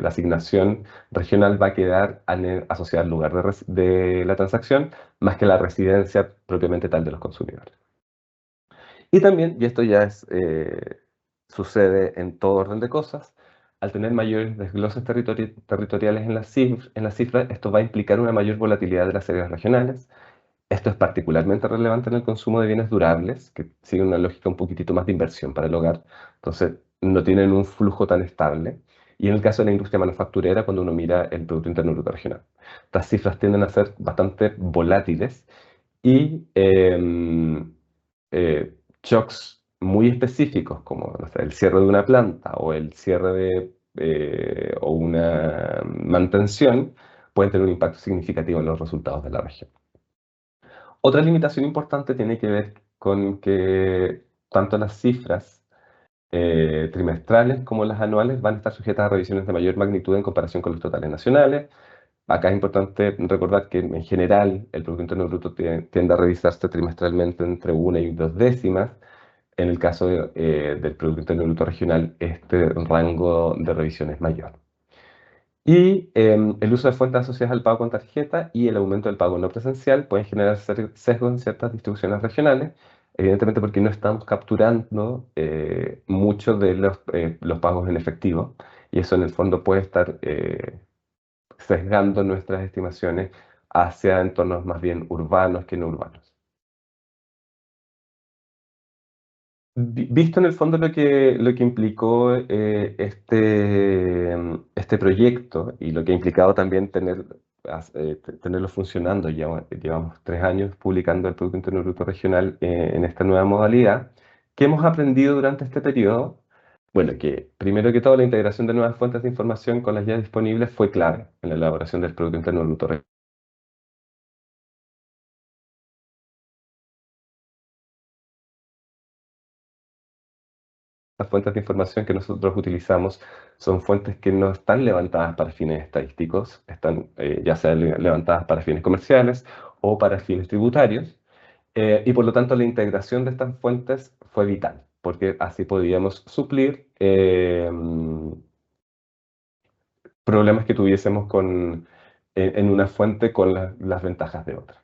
asignación regional va a quedar asociada al lugar de la transacción, más que la residencia propiamente tal de los consumidores. Y también, y esto ya sucede en todo orden de cosas, al tener mayores desgloses territoriales en las cifras, esto va a implicar una mayor volatilidad de las series regionales. Esto es particularmente relevante en el consumo de bienes durables, que sigue una lógica un poquitito más de inversión para el hogar, entonces no tienen un flujo tan estable. Y en el caso de la industria manufacturera, cuando uno mira el Producto Interno Bruto regional, estas cifras tienden a ser bastante volátiles y shocks muy específicos, como no sé, el cierre de una planta o el cierre o una mantención, pueden tener un impacto significativo en los resultados de la región. Otra limitación importante tiene que ver con que tanto las cifras trimestrales como las anuales van a estar sujetas a revisiones de mayor magnitud en comparación con los totales nacionales. Acá es importante recordar que en general el Producto Interno Bruto tiende a revisarse trimestralmente entre una y dos décimas. En el caso del Producto Interno Bruto regional, este rango de revisión es mayor. Y el uso de fuentes asociadas al pago con tarjeta y el aumento del pago no presencial pueden generar sesgos en ciertas distribuciones regionales, evidentemente porque no estamos capturando mucho de los pagos en efectivo, y eso en el fondo puede estar sesgando nuestras estimaciones hacia entornos más bien urbanos que no urbanos. Visto en el fondo lo que implicó este proyecto y lo que ha implicado también tenerlo funcionando, ya llevamos 3 años publicando el Producto Interno Bruto Regional en esta nueva modalidad, ¿qué hemos aprendido durante este periodo? Bueno, que primero que todo la integración de nuevas fuentes de información con las ya disponibles fue clave en la elaboración del Producto Interno Bruto Regional. Las fuentes de información que nosotros utilizamos son fuentes que no están levantadas para fines estadísticos, están ya sea levantadas para fines comerciales o para fines tributarios, y por lo tanto la integración de estas fuentes fue vital, porque así podíamos suplir problemas que tuviésemos en una fuente con las ventajas de otra.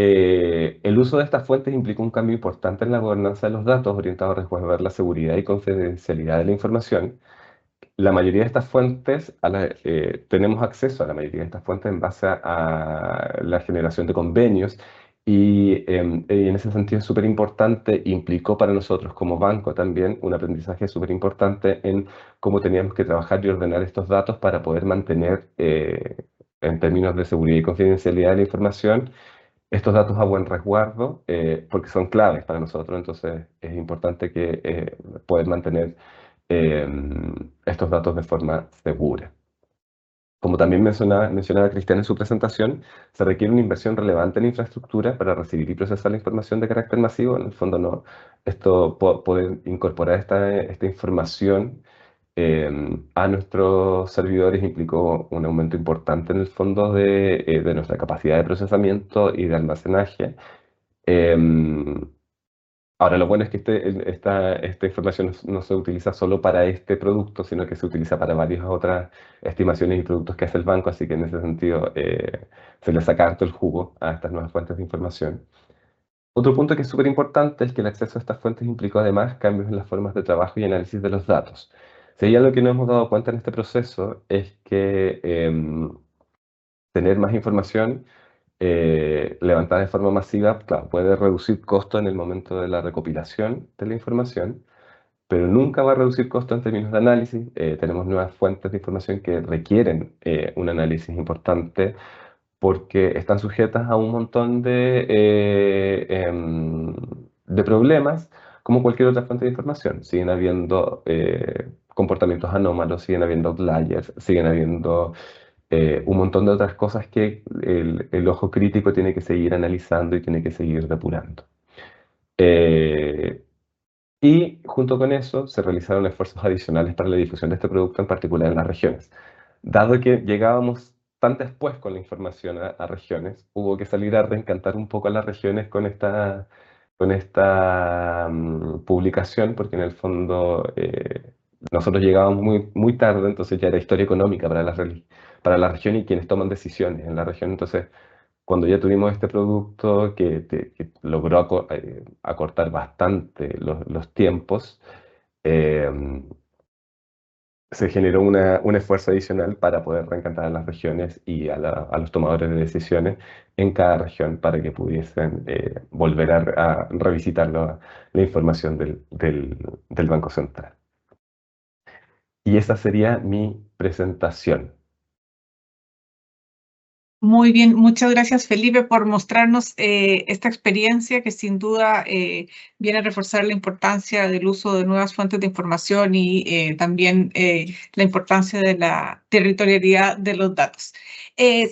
El uso de estas fuentes implica un cambio importante en la gobernanza de los datos orientado a resguardar la seguridad y confidencialidad de la información. La mayoría de estas fuentes, tenemos acceso a la mayoría de estas fuentes en base a la generación de convenios y en ese sentido es súper importante, implicó para nosotros como banco también un aprendizaje súper importante en cómo teníamos que trabajar y ordenar estos datos para poder mantener, en términos de seguridad y confidencialidad de la información, estos datos a buen resguardo, porque son claves para nosotros, entonces es importante que poder mantener eh, estos datos de forma segura. Como también mencionaba Cristian en su presentación, se requiere una inversión relevante en infraestructura para recibir y procesar la información de carácter masivo. En el fondo, no, poder incorporar esta información a nuestros servidores implicó un aumento importante en el fondo de nuestra capacidad de procesamiento y de almacenaje. Em, Ahora, lo bueno es que esta información no se utiliza solo para este producto, sino que se utiliza para varias otras estimaciones y productos que hace el banco, así que en ese sentido se le saca harto el jugo a estas nuevas fuentes de información. Otro punto que es súper importante es que el acceso a estas fuentes implicó además cambios en las formas de trabajo y análisis de los datos. Si hay algo que nos hemos dado cuenta en este proceso es que tener más información levantada de forma masiva, claro, puede reducir costo en el momento de la recopilación de la información, pero nunca va a reducir costo en términos de análisis. Tenemos nuevas fuentes de información que requieren un análisis importante porque están sujetas a un montón de problemas, como cualquier otra fuente de información. Siguen habiendo comportamientos anómalos, siguen habiendo outliers, siguen habiendo un montón de otras cosas que el ojo crítico tiene que seguir analizando y tiene que seguir depurando. Y junto con eso se realizaron esfuerzos adicionales para la difusión de este producto, en particular en las regiones. Dado que llegábamos tan después con la información a regiones, hubo que salir a reencantar un poco a las regiones con esta publicación, porque en el fondo nosotros llegábamos muy, muy tarde, entonces ya era historia económica para la región y quienes toman decisiones en la región. Entonces, cuando ya tuvimos este producto que logró acortar bastante los tiempos, eh, se generó un esfuerzo adicional para poder reencantar a las regiones y a los tomadores de decisiones en cada región para que pudiesen volver a revisitar la información del Banco Central. Y esa sería mi presentación. Muy bien, muchas gracias Felipe por mostrarnos esta experiencia que sin duda viene a reforzar la importancia del uso de nuevas fuentes de información y también la importancia de la territorialidad de los datos.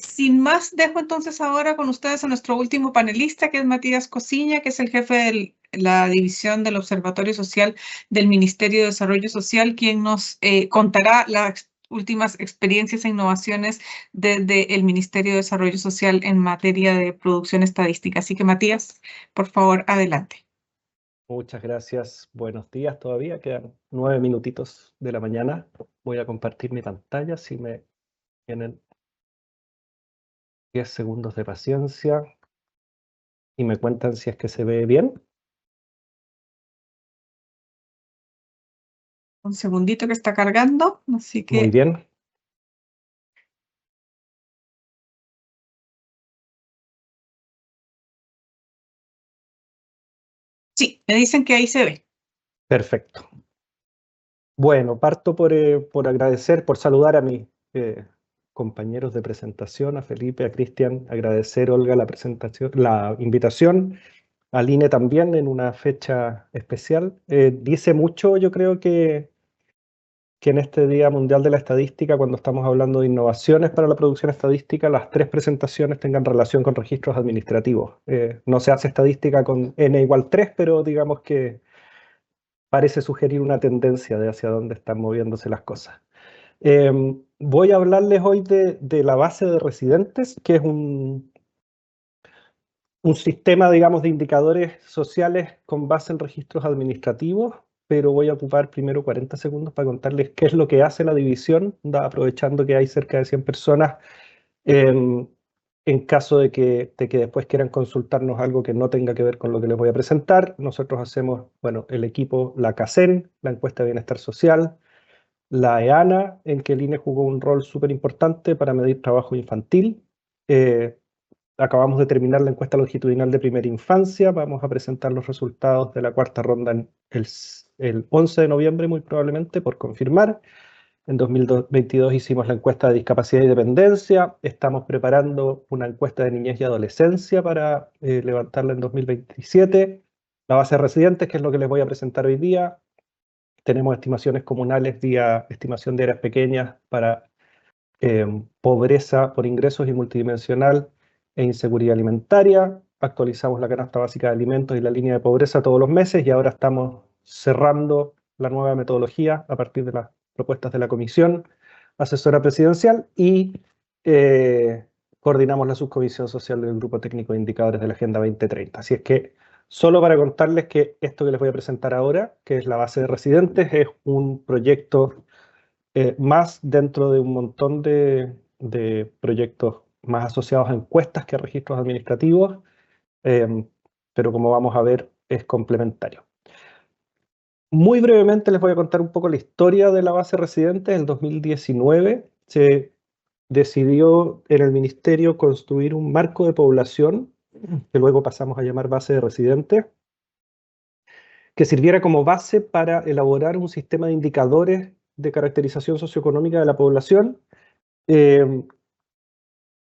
Sin más, dejo entonces ahora con ustedes a nuestro último panelista, que es Matías Cosiña, que es el jefe de la división del Observatorio Social del Ministerio de Desarrollo Social, quien nos contará las últimas experiencias e innovaciones desde el Ministerio de Desarrollo Social en materia de producción estadística. Así que, Matías, por favor, adelante. Muchas gracias. Buenos días todavía. Quedan 9 minutitos de la mañana. Voy a compartir mi pantalla si me tienen 10 segundos de paciencia y me cuentan si es que se ve bien. Un segundito que está cargando, así que... Muy bien. Sí, me dicen que ahí se ve. Perfecto. Bueno, parto por agradecer, por saludar a mis compañeros de presentación, a Felipe, a Cristian, agradecer, Olga, la presentación, la invitación, al INE también en una fecha especial. Dice mucho, yo creo que en este Día Mundial de la Estadística, cuando estamos hablando de innovaciones para la producción estadística, las 3 presentaciones tengan relación con registros administrativos. No se hace estadística con n igual 3, pero digamos que parece sugerir una tendencia de hacia dónde están moviéndose las cosas. Voy a hablarles hoy de la base de residentes, que es un sistema, digamos, de indicadores sociales con base en registros administrativos, pero voy a ocupar primero 40 segundos para contarles qué es lo que hace la división, aprovechando que hay cerca de 100 personas, en caso de que después quieran consultarnos algo que no tenga que ver con lo que les voy a presentar. Nosotros hacemos, bueno, el equipo, la CACEN, la encuesta de bienestar social, la EANA, en que el INE jugó un rol súper importante para medir trabajo infantil. Acabamos de terminar la encuesta longitudinal de primera infancia. Vamos a presentar los resultados de la 4ª ronda el 11 de noviembre, muy probablemente, por confirmar. En 2022 hicimos la encuesta de discapacidad y dependencia. Estamos preparando una encuesta de niñez y adolescencia para levantarla en 2027. La base de residentes, que es lo que les voy a presentar hoy día. Tenemos estimaciones comunales vía estimación de áreas pequeñas para pobreza por ingresos y multidimensional e inseguridad alimentaria. Actualizamos la canasta básica de alimentos y la línea de pobreza todos los meses y ahora estamos cerrando la nueva metodología a partir de las propuestas de la Comisión Asesora Presidencial y coordinamos la subcomisión social del Grupo Técnico de Indicadores de la Agenda 2030. Así es que solo para contarles que esto que les voy a presentar ahora, que es la base de residentes, es un proyecto más dentro de un montón de proyectos más asociados a encuestas que a registros administrativos, pero como vamos a ver, es complementario. Muy brevemente les voy a contar un poco la historia de la base residente. En 2019 se decidió en el ministerio construir un marco de población, que luego pasamos a llamar base de residentes, que sirviera como base para elaborar un sistema de indicadores de caracterización socioeconómica de la población,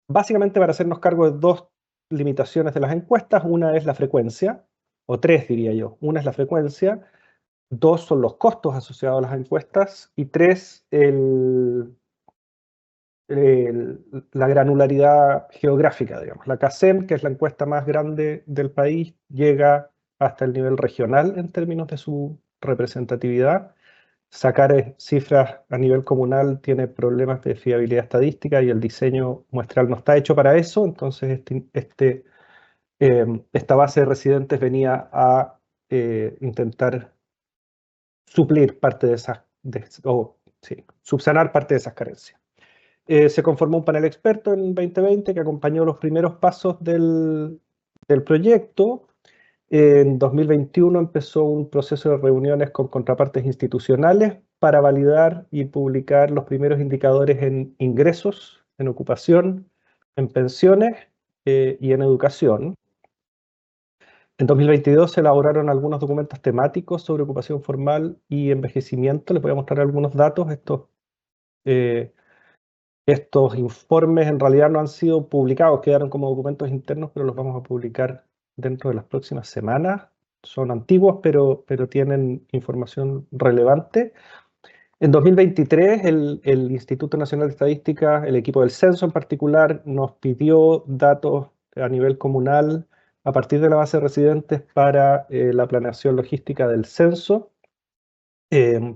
básicamente para hacernos cargo de 2 limitaciones de las encuestas. Una es la frecuencia, o 3 diría yo. Una es la frecuencia, 2 son los costos asociados a las encuestas, y 3, la granularidad geográfica, digamos. La CACEN, que es la encuesta más grande del país, llega hasta el nivel regional en términos de su representatividad. Sacar cifras a nivel comunal tiene problemas de fiabilidad estadística y el diseño muestral no está hecho para eso. Entonces esta base de residentes venía a intentar suplir parte de esas, subsanar parte de esas carencias. Se conformó un panel experto en 2020 que acompañó los primeros pasos del proyecto. En 2021 empezó un proceso de reuniones con contrapartes institucionales para validar y publicar los primeros indicadores en ingresos, en ocupación, en pensiones y en educación. En 2022 se elaboraron algunos documentos temáticos sobre ocupación formal y envejecimiento. Les voy a mostrar algunos datos. Estos informes en realidad no han sido publicados, quedaron como documentos internos, pero los vamos a publicar dentro de las próximas semanas. Son antiguos, pero tienen información relevante. En 2023, el Instituto Nacional de Estadística, el equipo del censo en particular, nos pidió datos a nivel comunal a partir de la base de residentes para la planeación logística del censo.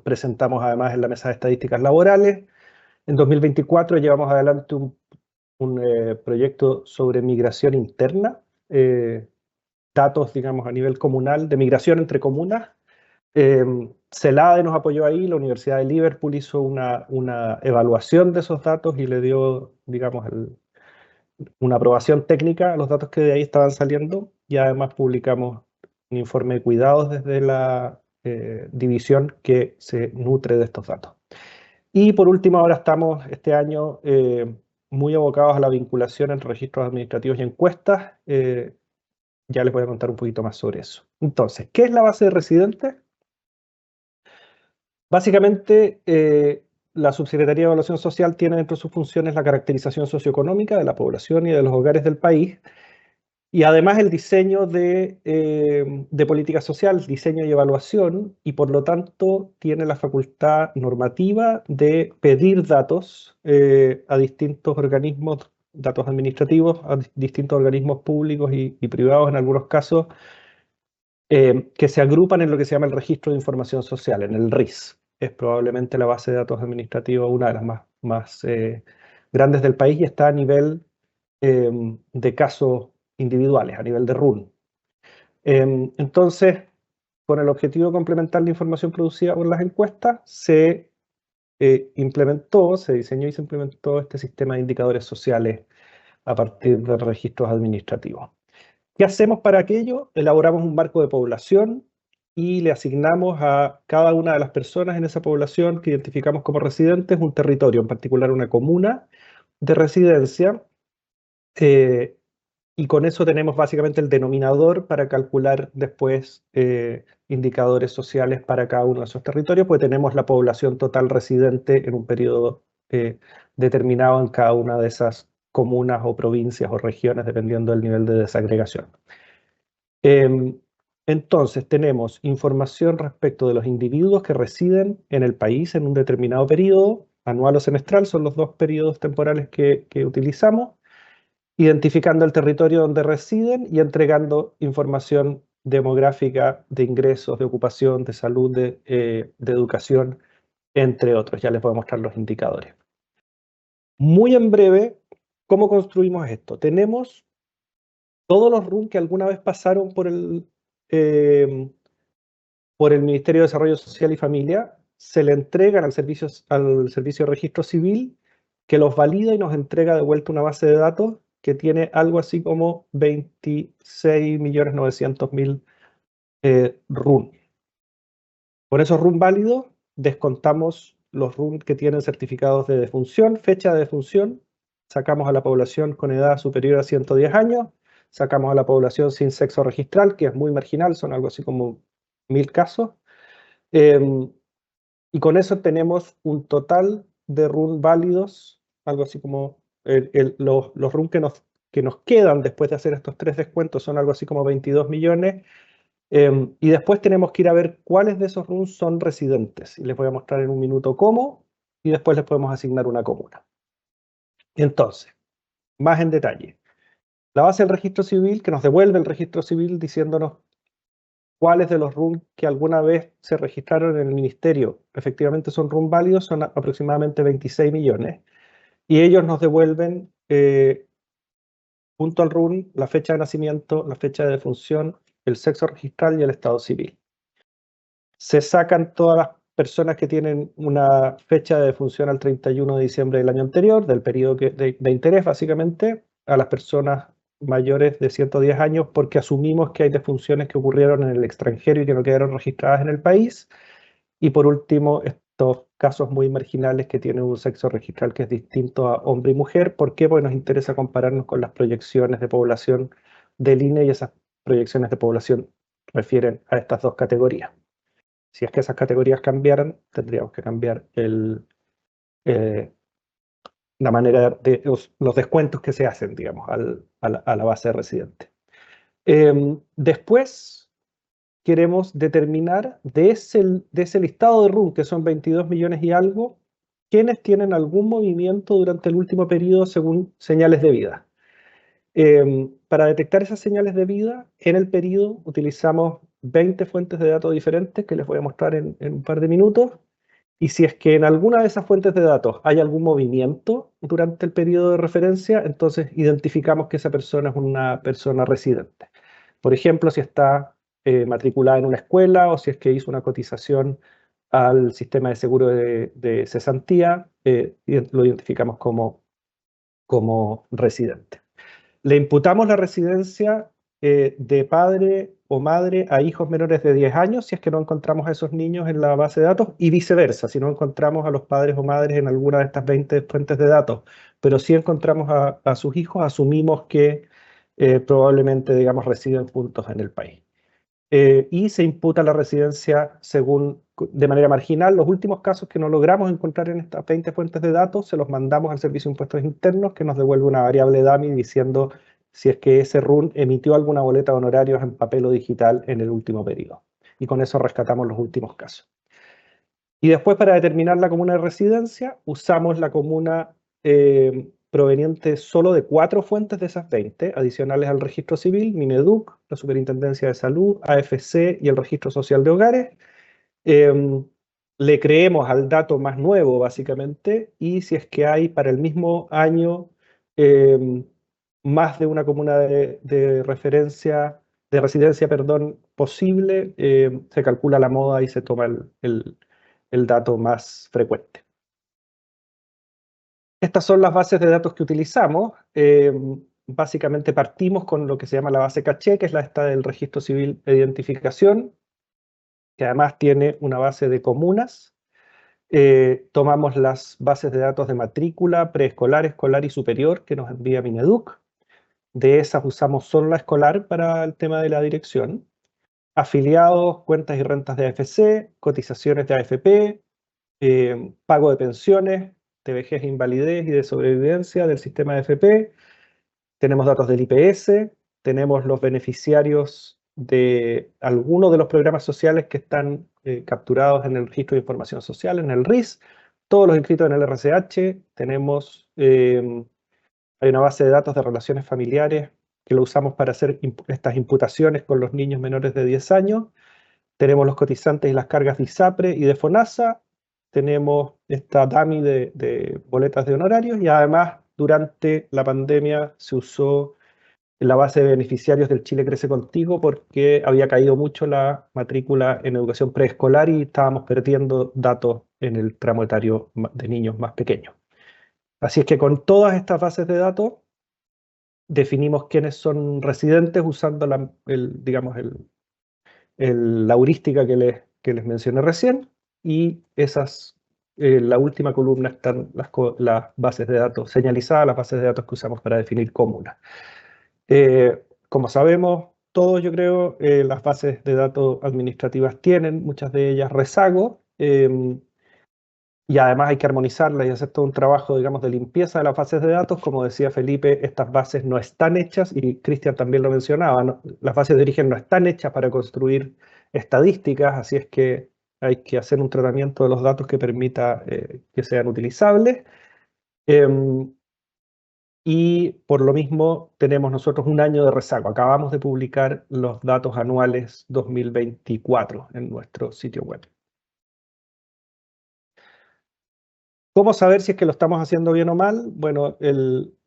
Presentamos además en la mesa de estadísticas laborales. En 2024 llevamos adelante un proyecto sobre migración interna, datos, digamos, a nivel comunal, de migración entre comunas. CELADE nos apoyó ahí, la Universidad de Liverpool hizo una evaluación de esos datos y le dio, digamos, una aprobación técnica a los datos que de ahí estaban saliendo, y además publicamos un informe de cuidados desde la división que se nutre de estos datos. Y por último, ahora estamos este año muy abocados a la vinculación entre registros administrativos y encuestas. Ya les voy a contar un poquito más sobre eso. Entonces, ¿qué es la base de residentes? Básicamente, la Subsecretaría de Evaluación Social tiene dentro de sus funciones la caracterización socioeconómica de la población y de los hogares del país, y además el diseño de política social, diseño y evaluación, y por lo tanto tiene la facultad normativa de pedir datos a distintos organismos, datos administrativos, a distintos organismos públicos y privados en algunos casos, que se agrupan en lo que se llama el Registro de Información Social, en el RIS. Es probablemente la base de datos administrativa una de las más grandes del país, y está a nivel de casos individuales, a nivel de RUN. Entonces, con el objetivo de complementar la información producida por las encuestas, se diseñó y se implementó este sistema de indicadores sociales a partir de registros administrativos. ¿Qué hacemos para aquello? Elaboramos un marco de población y le asignamos a cada una de las personas en esa población que identificamos como residentes un territorio, en particular una comuna de residencia, y con eso tenemos básicamente el denominador para calcular después indicadores sociales para cada uno de esos territorios, porque tenemos la población total residente en un periodo determinado en cada una de esas comunas o provincias o regiones, dependiendo del nivel de desagregación. Entonces tenemos información respecto de los individuos que residen en el país en un determinado periodo, anual o semestral, son los dos periodos temporales que utilizamos, identificando el territorio donde residen y entregando información demográfica de ingresos, de ocupación, de salud, de educación, entre otros. Ya les voy a mostrar los indicadores. Muy en breve, ¿cómo construimos esto? Tenemos todos los RUN que alguna vez pasaron por el Ministerio de Desarrollo Social y Familia, se le entregan al servicio de registro civil, que los valida y nos entrega de vuelta una base de datos que tiene algo así como 26.900.000 RUN. Por esos RUN válidos descontamos los RUN que tienen certificados de defunción, fecha de defunción, sacamos a la población con edad superior a 110 años, sacamos a la población sin sexo registral, que es muy marginal, son algo así como 1.000 casos, y con eso tenemos un total de RUN válidos, algo así como los RUN que nos quedan después de hacer estos 3 descuentos son algo así como 22 millones, y después tenemos que ir a ver cuáles de esos RUN son residentes, y les voy a mostrar en un minuto cómo, y después les podemos asignar una comuna. Entonces, más en detalle, la base del registro civil, que nos devuelve el registro civil diciéndonos cuáles de los RUN que alguna vez se registraron en el ministerio efectivamente son RUN válidos, son aproximadamente 26 millones, y ellos nos devuelven junto al RUN la fecha de nacimiento, la fecha de defunción, el sexo registral y el estado civil. Se sacan todas las personas que tienen una fecha de defunción al 31 de diciembre del año anterior, del periodo de interés básicamente, a las personas mayores de 110 años, porque asumimos que hay defunciones que ocurrieron en el extranjero y que no quedaron registradas en el país. Y por último, estos casos muy marginales que tienen un sexo registral que es distinto a hombre y mujer. ¿Por qué? Porque nos interesa compararnos con las proyecciones de población del INE y esas proyecciones de población refieren a estas dos categorías. Si es que esas categorías cambiaran, tendríamos que cambiar la manera de los descuentos que se hacen, digamos, a la base de residente. Después queremos determinar de ese listado de RUN, que son 22 millones y algo, quiénes tienen algún movimiento durante el último periodo según señales de vida. Para detectar esas señales de vida, en el periodo utilizamos 20 fuentes de datos diferentes que les voy a mostrar en un par de minutos. Y si es que en alguna de esas fuentes de datos hay algún movimiento durante el periodo de referencia, entonces identificamos que esa persona es una persona residente. Por ejemplo, si está matriculada en una escuela o si es que hizo una cotización al sistema de seguro de cesantía, lo identificamos como residente. Le imputamos la residencia de padre o madre a hijos menores de 10 años si es que no encontramos a esos niños en la base de datos, y viceversa, si no encontramos a los padres o madres en alguna de estas 20 fuentes de datos, pero si encontramos a sus hijos, asumimos que probablemente, digamos, residen juntos en el país. Y se imputa la residencia de manera marginal. Los últimos casos que no logramos encontrar en estas 20 fuentes de datos se los mandamos al Servicio de Impuestos Internos, que nos devuelve una variable DAMI diciendo si es que ese RUN emitió alguna boleta de honorarios en papel o digital en el último periodo. Y con eso rescatamos los últimos casos. Y después, para determinar la comuna de residencia, usamos la comuna proveniente solo de 4 fuentes de esas 20, adicionales al registro civil, Mineduc, la Superintendencia de Salud, AFC y el Registro Social de Hogares. Le creemos al dato más nuevo, básicamente, y si es que hay para el mismo año más de una comuna de residencia, posible, se calcula la moda y se toma el dato más frecuente. Estas son las bases de datos que utilizamos. Básicamente partimos con lo que se llama la base caché, que es esta del Registro Civil de Identificación, que además tiene una base de comunas. Tomamos las bases de datos de matrícula, preescolar, escolar y superior que nos envía Mineduc. De esas usamos solo la escolar para el tema de la dirección. Afiliados, cuentas y rentas de AFC, cotizaciones de AFP, pago de pensiones, de vejez e invalidez y de sobrevivencia del sistema de AFP. Tenemos datos del IPS, tenemos los beneficiarios de algunos de los programas sociales que están capturados en el Registro de Información Social, en el RIS, todos los inscritos en el RCH, tenemos, hay una base de datos de relaciones familiares que lo usamos para hacer estas imputaciones con los niños menores de 10 años, tenemos los cotizantes y las cargas de ISAPRE y de FONASA, tenemos esta DAMI de boletas de honorarios y además durante la pandemia se usó la base de beneficiarios del Chile Crece Contigo porque había caído mucho la matrícula en educación preescolar y estábamos perdiendo datos en el tramo etario de niños más pequeños. Así es que con todas estas bases de datos definimos quiénes son residentes usando la heurística que les mencioné recién, y la última columna están las bases de datos señalizadas, las bases de datos que usamos para definir comunas. Como sabemos todos, yo creo, las bases de datos administrativas tienen, muchas de ellas, rezago, y además hay que armonizarlas y hacer todo un trabajo, digamos, de limpieza de las bases de datos. Como decía Felipe, estas bases no están hechas, y Cristian también lo mencionaba, ¿no? Las bases de origen no están hechas para construir estadísticas, así es que hay que hacer un tratamiento de los datos que permita que sean utilizables. Y por lo mismo tenemos nosotros un año de rezago. Acabamos de publicar los datos anuales 2024 en nuestro sitio web. ¿Cómo saber si es que lo estamos haciendo bien o mal? Bueno, el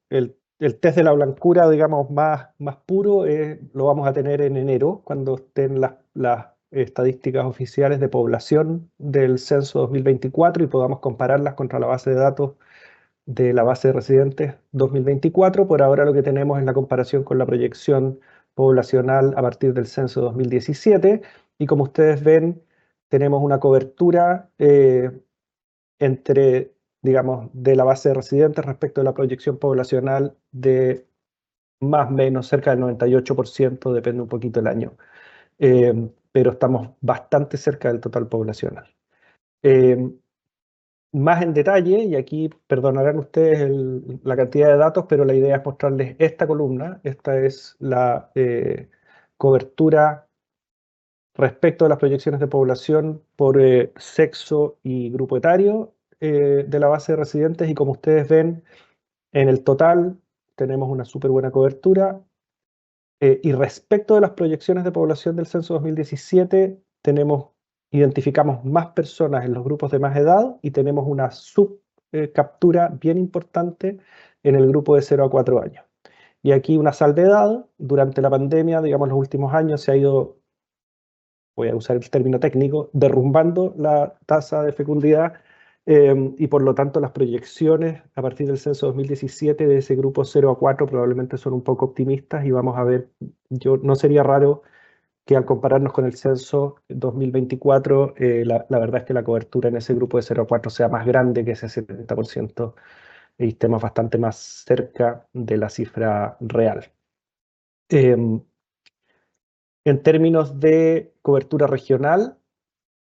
test de la blancura, digamos, más puro, lo vamos a tener en enero, cuando estén las estadísticas oficiales de población del censo 2024 y podamos compararlas contra la base de datos de la base de residentes 2024. Por ahora lo que tenemos es la comparación con la proyección poblacional a partir del censo 2017, y como ustedes ven, tenemos una cobertura entre, digamos, de la base de residentes respecto de la proyección poblacional de más o menos cerca del 98%, depende un poquito del año. Pero estamos bastante cerca del total poblacional. Más en detalle, y aquí perdonarán ustedes la cantidad de datos, pero la idea es mostrarles esta columna. Esta es la cobertura respecto a las proyecciones de población por sexo y grupo etario de la base de residentes, y como ustedes ven, en el total tenemos una súper buena cobertura. Y respecto de las proyecciones de población del censo 2017, identificamos más personas en los grupos de más edad y tenemos una subcaptura bien importante en el grupo de 0 a 4 años. Y aquí una salvedad: durante la pandemia, digamos, los últimos años se ha ido, voy a usar el término técnico, derrumbando la tasa de fecundidad, y por lo tanto las proyecciones a partir del censo 2017 de ese grupo 0 a 4 probablemente son un poco optimistas, y vamos a ver, no sería raro que al compararnos con el censo 2024, la verdad es que la cobertura en ese grupo de 0 a 4 sea más grande que ese 70%, y estemos bastante más cerca de la cifra real. En términos de cobertura regional,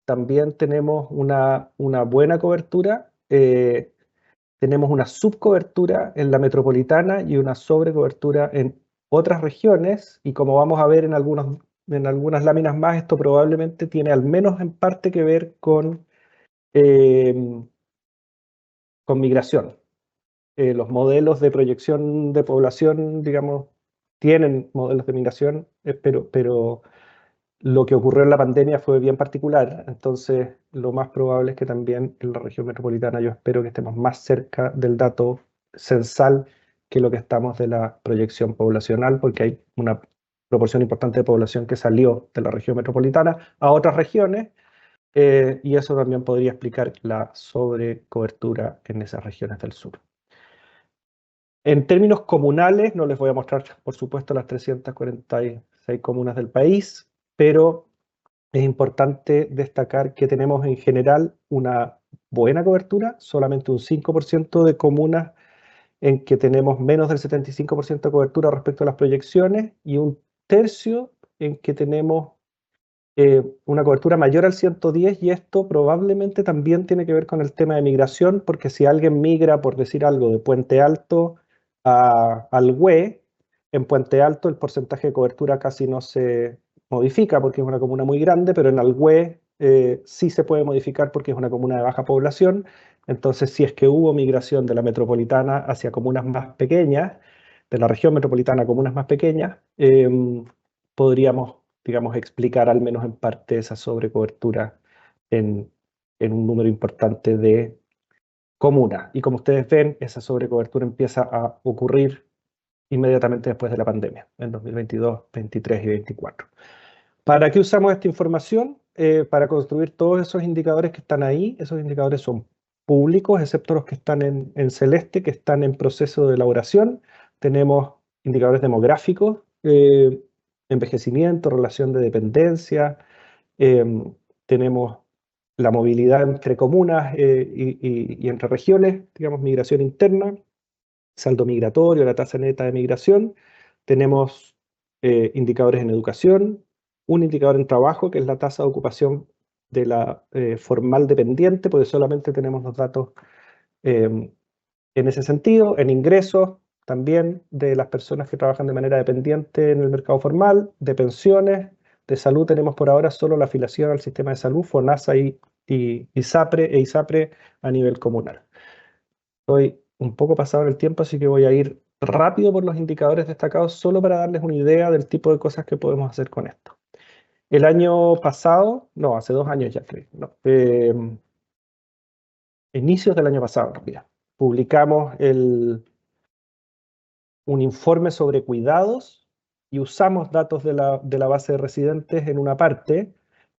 también tenemos una buena cobertura. Tenemos una subcobertura en la metropolitana y una sobrecobertura en otras regiones, y como vamos a ver en algunas láminas más, esto probablemente tiene al menos en parte que ver con migración. Los modelos de proyección de población, digamos, tienen modelos de migración, pero lo que ocurrió en la pandemia fue bien particular. Entonces, lo más probable es que también en la región metropolitana yo espero que estemos más cerca del dato censal que lo que estamos de la proyección poblacional, porque hay una proporción importante de población que salió de la región metropolitana a otras regiones, y eso también podría explicar la sobrecobertura en esas regiones del sur. En términos comunales, no les voy a mostrar, por supuesto, las 346 comunas del país, pero es importante destacar que tenemos en general una buena cobertura, solamente un 5% de comunas en que tenemos menos del 75% de cobertura respecto a las proyecciones, y un tercio en que tenemos una cobertura mayor al 110, y esto probablemente también tiene que ver con el tema de migración, porque si alguien migra, por decir algo, de Puente Alto al Hue, en Puente Alto el porcentaje de cobertura casi no se modifica porque es una comuna muy grande, pero en Alhue sí se puede modificar porque es una comuna de baja población. Entonces, si es que hubo migración de la metropolitana hacia comunas más pequeñas, de la región metropolitana a comunas más pequeñas, podríamos, digamos, explicar al menos en parte esa sobrecobertura en un número importante de comunas. Y como ustedes ven, esa sobrecobertura empieza a ocurrir inmediatamente después de la pandemia, en 2022, 23 y 24. ¿Para qué usamos esta información? Para construir todos esos indicadores que están ahí. Esos indicadores son públicos, excepto los que están en celeste, que están en proceso de elaboración. Tenemos indicadores demográficos, envejecimiento, relación de dependencia, tenemos la movilidad entre comunas y entre regiones, digamos, migración interna, saldo migratorio, la tasa neta de migración. Tenemos indicadores en educación, un indicador en trabajo, que es la tasa de ocupación de la formal dependiente, porque solamente tenemos los datos en ese sentido. En ingresos también de las personas que trabajan de manera dependiente en el mercado formal, de pensiones, de salud tenemos por ahora solo la afiliación al sistema de salud, FONASA y ISAPRE a nivel comunal. Estoy un poco pasado en el tiempo, así que voy a ir rápido por los indicadores destacados solo para darles una idea del tipo de cosas que podemos hacer con esto. El año pasado, no, hace 2 años ya creo, no, inicios del año pasado en realidad, publicamos un informe sobre cuidados y usamos datos de la base de residentes en una parte.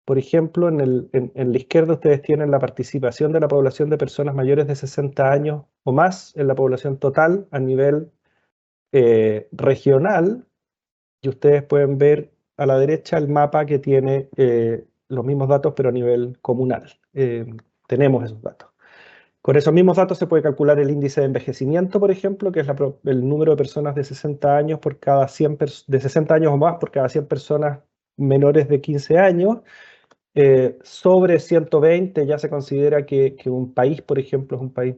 Por ejemplo, en la izquierda ustedes tienen la participación de la población de personas mayores de 60 años o más en la población total a nivel regional, y ustedes pueden ver a la derecha el mapa que tiene los mismos datos pero a nivel comunal. Tenemos esos datos. Con esos mismos datos se puede calcular el índice de envejecimiento, por ejemplo, que es el número de personas de 60 años por cada 100 de 60 años o más por cada 100 personas menores de 15 años. Sobre 120 ya se considera que un país, por ejemplo, es un país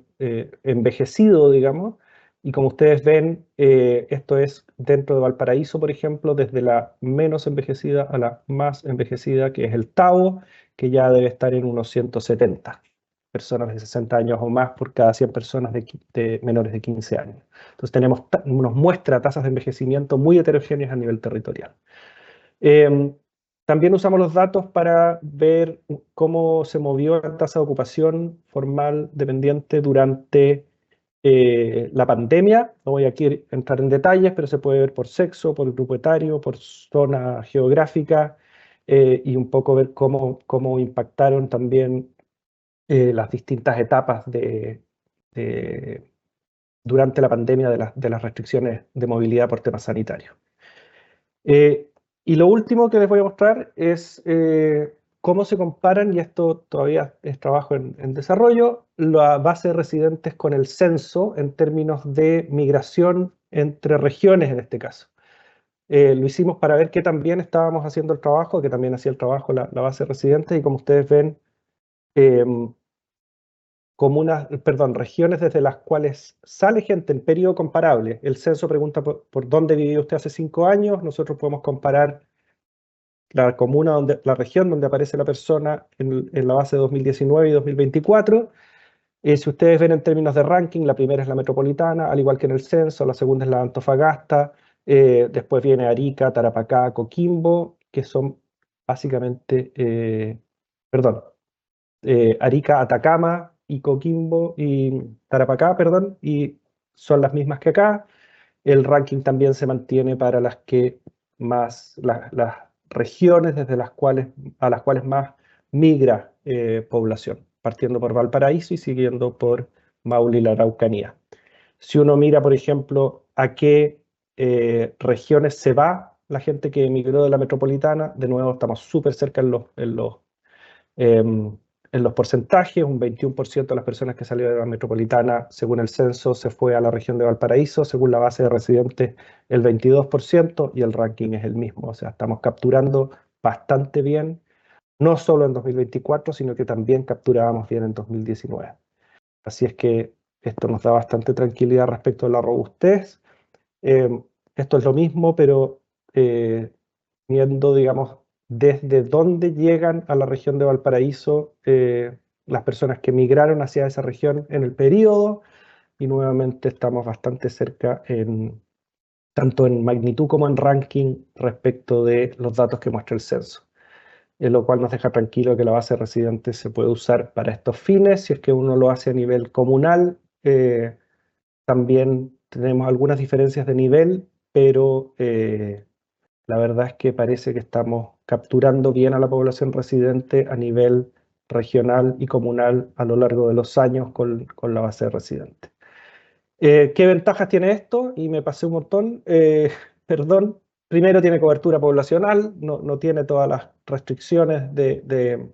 envejecido, digamos, y como ustedes ven, esto es dentro de Valparaíso, por ejemplo, desde la menos envejecida a la más envejecida, que es el Tabo, que ya debe estar en unos 170 personas de 60 años o más por cada 100 personas de menores de 15 años. Entonces nos muestra tasas de envejecimiento muy heterogéneas a nivel territorial. También usamos los datos para ver cómo se movió la tasa de ocupación formal dependiente durante la pandemia. No voy aquí a entrar en detalles, pero se puede ver por sexo, por grupo etario, por zona geográfica y un poco ver cómo impactaron también las distintas etapas durante la pandemia de las restricciones de movilidad por temas sanitarios. Y lo último que les voy a mostrar es cómo se comparan, y esto todavía es trabajo en desarrollo, la base de residentes con el censo en términos de migración entre regiones en este caso. Lo hicimos para ver que también estábamos haciendo el trabajo, que también hacía el trabajo la base de residentes, y como ustedes ven, regiones desde las cuales sale gente en periodo comparable. El censo pregunta por dónde vivió usted hace 5 años, nosotros podemos comparar la comuna, la región donde aparece la persona en la base de 2019 y 2024. Si ustedes ven en términos de ranking, la primera es la metropolitana, al igual que en el censo, la segunda es la Antofagasta, después viene Arica, Tarapacá, Coquimbo, que son básicamente, Arica, Atacama y Coquimbo y Tarapacá, y son las mismas que acá. El ranking también se mantiene para las que más, las regiones a las cuales más migra población, partiendo por Valparaíso y siguiendo por Maule y la Araucanía. Si uno mira, por ejemplo, a qué regiones se va la gente que emigró de la metropolitana, de nuevo estamos súper cerca en los porcentajes. Un 21% de las personas que salieron de la metropolitana, según el censo, se fue a la región de Valparaíso. Según la base de residentes, el 22%, y el ranking es el mismo. O sea, estamos capturando bastante bien, no solo en 2024, sino que también capturábamos bien en 2019. Así es que esto nos da bastante tranquilidad respecto a la robustez. Esto es lo mismo, pero viendo, digamos, desde dónde llegan a la región de Valparaíso las personas que migraron hacia esa región en el periodo, y nuevamente estamos bastante cerca tanto en magnitud como en ranking respecto de los datos que muestra el censo, lo cual nos deja tranquilo que la base de residentes se puede usar para estos fines. Si es que uno lo hace a nivel comunal, también tenemos algunas diferencias de nivel, pero la verdad es que parece que estamos capturando bien a la población residente a nivel regional y comunal a lo largo de los años con la base de residentes. ¿Qué ventajas tiene esto? Y me pasé un montón. Perdón. Primero, tiene cobertura poblacional, no tiene todas las restricciones de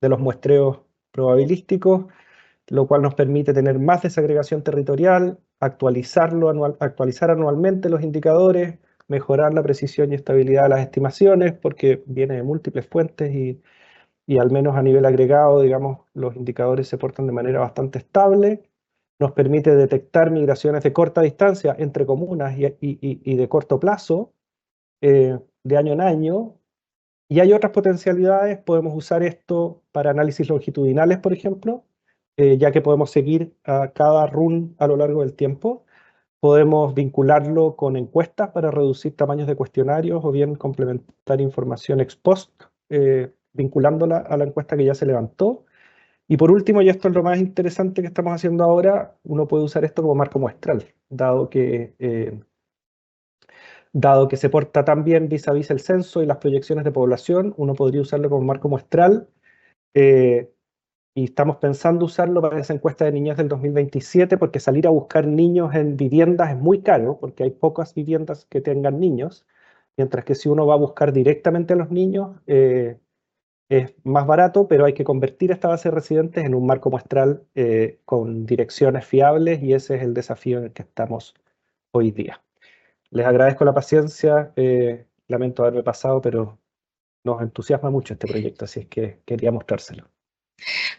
los muestreos probabilísticos, lo cual nos permite tener más desagregación territorial, actualizar anualmente los indicadores, mejorar la precisión y estabilidad de las estimaciones, porque viene de múltiples fuentes y al menos a nivel agregado, digamos, los indicadores se portan de manera bastante estable. Nos permite detectar migraciones de corta distancia entre comunas y de corto plazo, de año en año. Y hay otras potencialidades. Podemos usar esto para análisis longitudinales, por ejemplo, ya que podemos seguir a cada run a lo largo del tiempo. Podemos vincularlo con encuestas para reducir tamaños de cuestionarios, o bien complementar información ex post, vinculándola a la encuesta que ya se levantó. Y por último, y esto es lo más interesante que estamos haciendo ahora, uno puede usar esto como marco muestral, dado que se porta tan bien vis a vis el censo y las proyecciones de población. Uno podría usarlo como marco muestral, y estamos pensando usarlo para esa encuesta de niñez del 2027, porque salir a buscar niños en viviendas es muy caro, porque hay pocas viviendas que tengan niños, mientras que si uno va a buscar directamente a los niños, es más barato, pero hay que convertir esta base de residentes en un marco muestral con direcciones fiables, y ese es el desafío en el que estamos hoy día. Les agradezco la paciencia, lamento haberme pasado, pero nos entusiasma mucho este proyecto, así es que quería mostrárselo.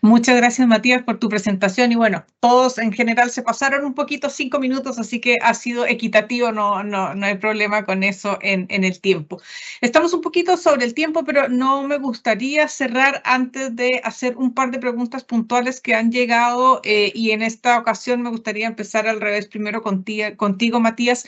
Muchas gracias, Matías, por tu presentación. Y bueno, todos en general se pasaron un poquito 5 minutos, así que ha sido equitativo, no hay problema con eso en el tiempo. Estamos un poquito sobre el tiempo, pero no me gustaría cerrar antes de hacer un par de preguntas puntuales que han llegado, y en esta ocasión me gustaría empezar al revés, primero contigo, Matías.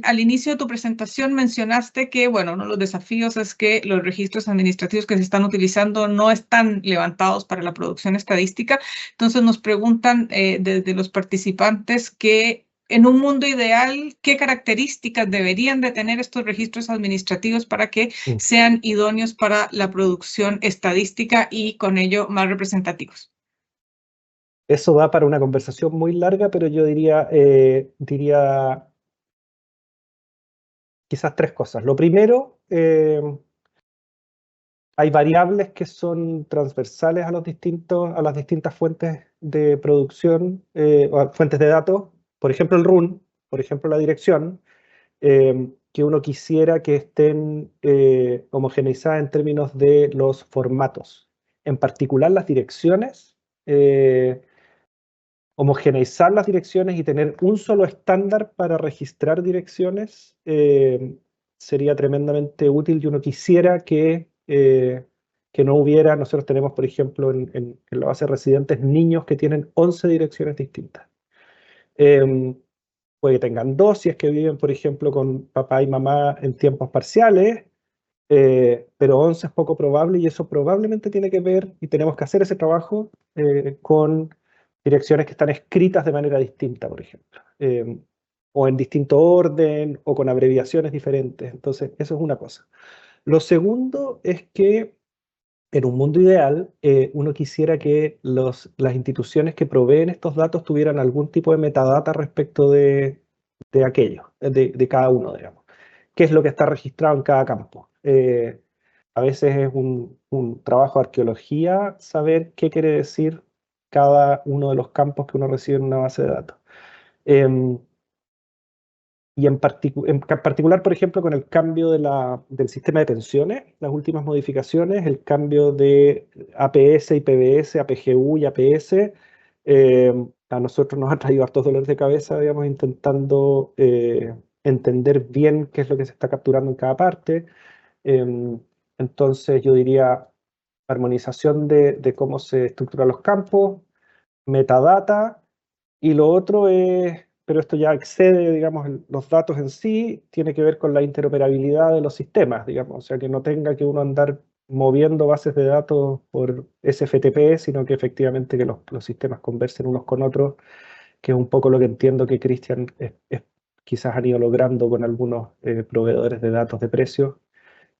Al inicio de tu presentación mencionaste que, bueno, uno de los desafíos es que los registros administrativos que se están utilizando no están levantados para la producción estadística. Entonces nos preguntan desde los participantes que en un mundo ideal, ¿qué características deberían de tener estos registros administrativos para que sean idóneos para la producción estadística y con ello más representativos? Eso da para una conversación muy larga, pero yo diría quizás 3 cosas. Lo primero, hay variables que son transversales a las distintas fuentes de producción, o a fuentes de datos. Por ejemplo, el RUN, por ejemplo, la dirección, que uno quisiera que estén homogeneizadas en términos de los formatos. En particular, las direcciones, homogeneizar las direcciones y tener un solo estándar para registrar direcciones sería tremendamente útil, y uno quisiera que no hubiera. Nosotros tenemos, por ejemplo, en la base de residentes, niños que tienen 11 direcciones distintas. Puede que tengan 2 si es que viven, por ejemplo, con papá y mamá en tiempos parciales, pero 11 es poco probable, y eso probablemente tiene que ver, y tenemos que hacer ese trabajo con direcciones que están escritas de manera distinta, por ejemplo, o en distinto orden, o con abreviaciones diferentes. Entonces, eso es una cosa. Lo segundo es que en un mundo ideal, uno quisiera que las instituciones que proveen estos datos tuvieran algún tipo de metadata respecto de aquello, de cada uno, digamos. ¿Qué es lo que está registrado en cada campo? A veces es un trabajo de arqueología saber qué quiere decir cada uno de los campos que uno recibe en una base de datos. Y en particular, por ejemplo, con el cambio del sistema de pensiones, las últimas modificaciones, el cambio de APS y PBS a PGU y APS, a nosotros nos ha traído hartos dolores de cabeza, digamos, intentando entender bien qué es lo que se está capturando en cada parte. Entonces yo diría armonización de cómo se estructuran los campos, metadata, y lo otro es, pero esto ya excede, digamos, los datos en sí, tiene que ver con la interoperabilidad de los sistemas, digamos, o sea, que no tenga que uno andar moviendo bases de datos por SFTP, sino que efectivamente que los sistemas conversen unos con otros, que es un poco lo que entiendo que Cristian quizás han ido logrando con algunos proveedores de datos de precios.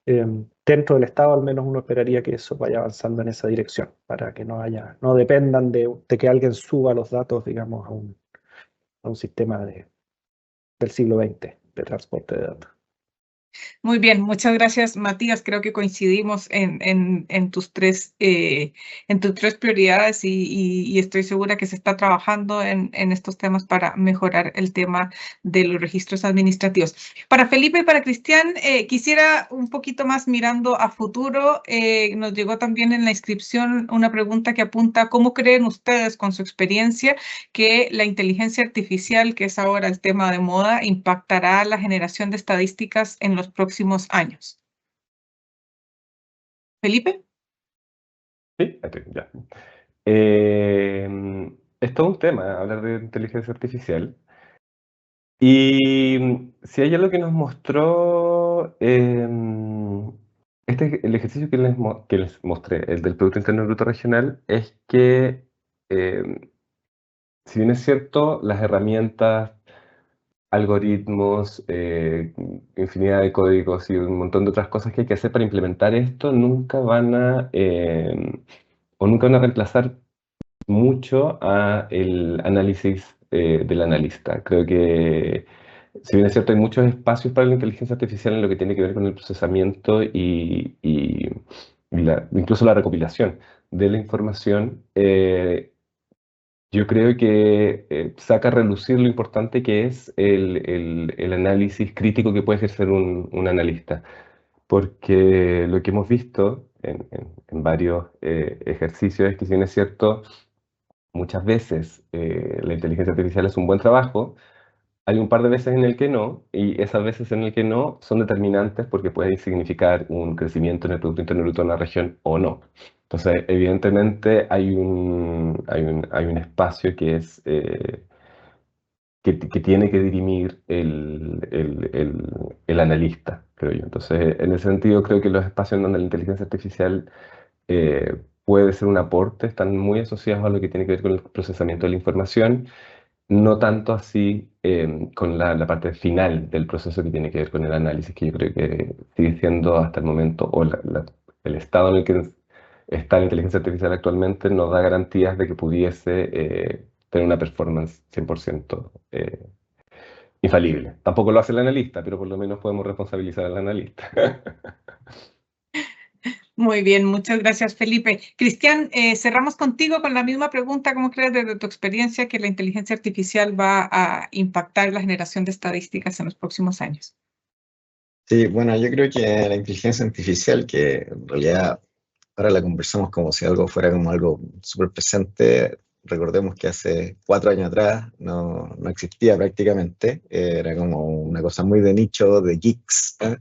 Dentro del Estado, al menos uno esperaría que eso vaya avanzando en esa dirección, para que no dependan de que alguien suba los datos, digamos, a un sistema del siglo XX de transporte de datos. Muy bien, muchas gracias, Matías. Creo que coincidimos en tus tres prioridades, y estoy segura que se está trabajando en estos temas para mejorar el tema de los registros administrativos. Para Felipe y para Cristian, quisiera un poquito más mirando a futuro. Nos llegó también en la inscripción una pregunta que apunta: ¿cómo creen ustedes, con su experiencia, que la inteligencia artificial, que es ahora el tema de moda, impactará la generación de estadísticas en los próximos años? ¿Felipe? Sí, ya. Es todo un tema hablar de inteligencia artificial. Y si hay algo que nos mostró el ejercicio que les mostré, el del Producto Interno Bruto Regional, es que, si bien es cierto, las herramientas, algoritmos, infinidad de códigos y un montón de otras cosas que hay que hacer para implementar esto, nunca van a reemplazar mucho a el análisis del analista. Creo que, si bien es cierto, hay muchos espacios para la inteligencia artificial en lo que tiene que ver con el procesamiento y incluso la recopilación de la información, yo creo que saca a relucir lo importante que es el análisis crítico que puede ejercer un analista. Porque lo que hemos visto en varios ejercicios es que, si bien es cierto, muchas veces la inteligencia artificial es un buen trabajo, hay un par de veces en el que no, y esas veces en el que no son determinantes porque pueden significar un crecimiento en el Producto Interno Bruto de una región o no. Entonces, evidentemente hay un espacio que es que tiene que dirimir el analista, creo yo. Entonces, en ese sentido, creo que los espacios donde la inteligencia artificial puede ser un aporte están muy asociados a lo que tiene que ver con el procesamiento de la información, no tanto así con la parte final del proceso que tiene que ver con el análisis, que yo creo que sigue siendo hasta el momento, o el estado en el que está la inteligencia artificial actualmente nos da garantías de que pudiese tener una performance 100% infalible. Tampoco lo hace el analista, pero por lo menos podemos responsabilizar al analista. Muy bien, muchas gracias, Felipe. Cristian, cerramos contigo con la misma pregunta. ¿Cómo crees desde tu experiencia que la inteligencia artificial va a impactar la generación de estadísticas en los próximos años? Sí, bueno, yo creo que la inteligencia artificial, que en realidad ahora la conversamos como si algo fuera como algo súper presente, recordemos que hace 4 años atrás no existía prácticamente, era como una cosa muy de nicho, de geeks, ¿eh?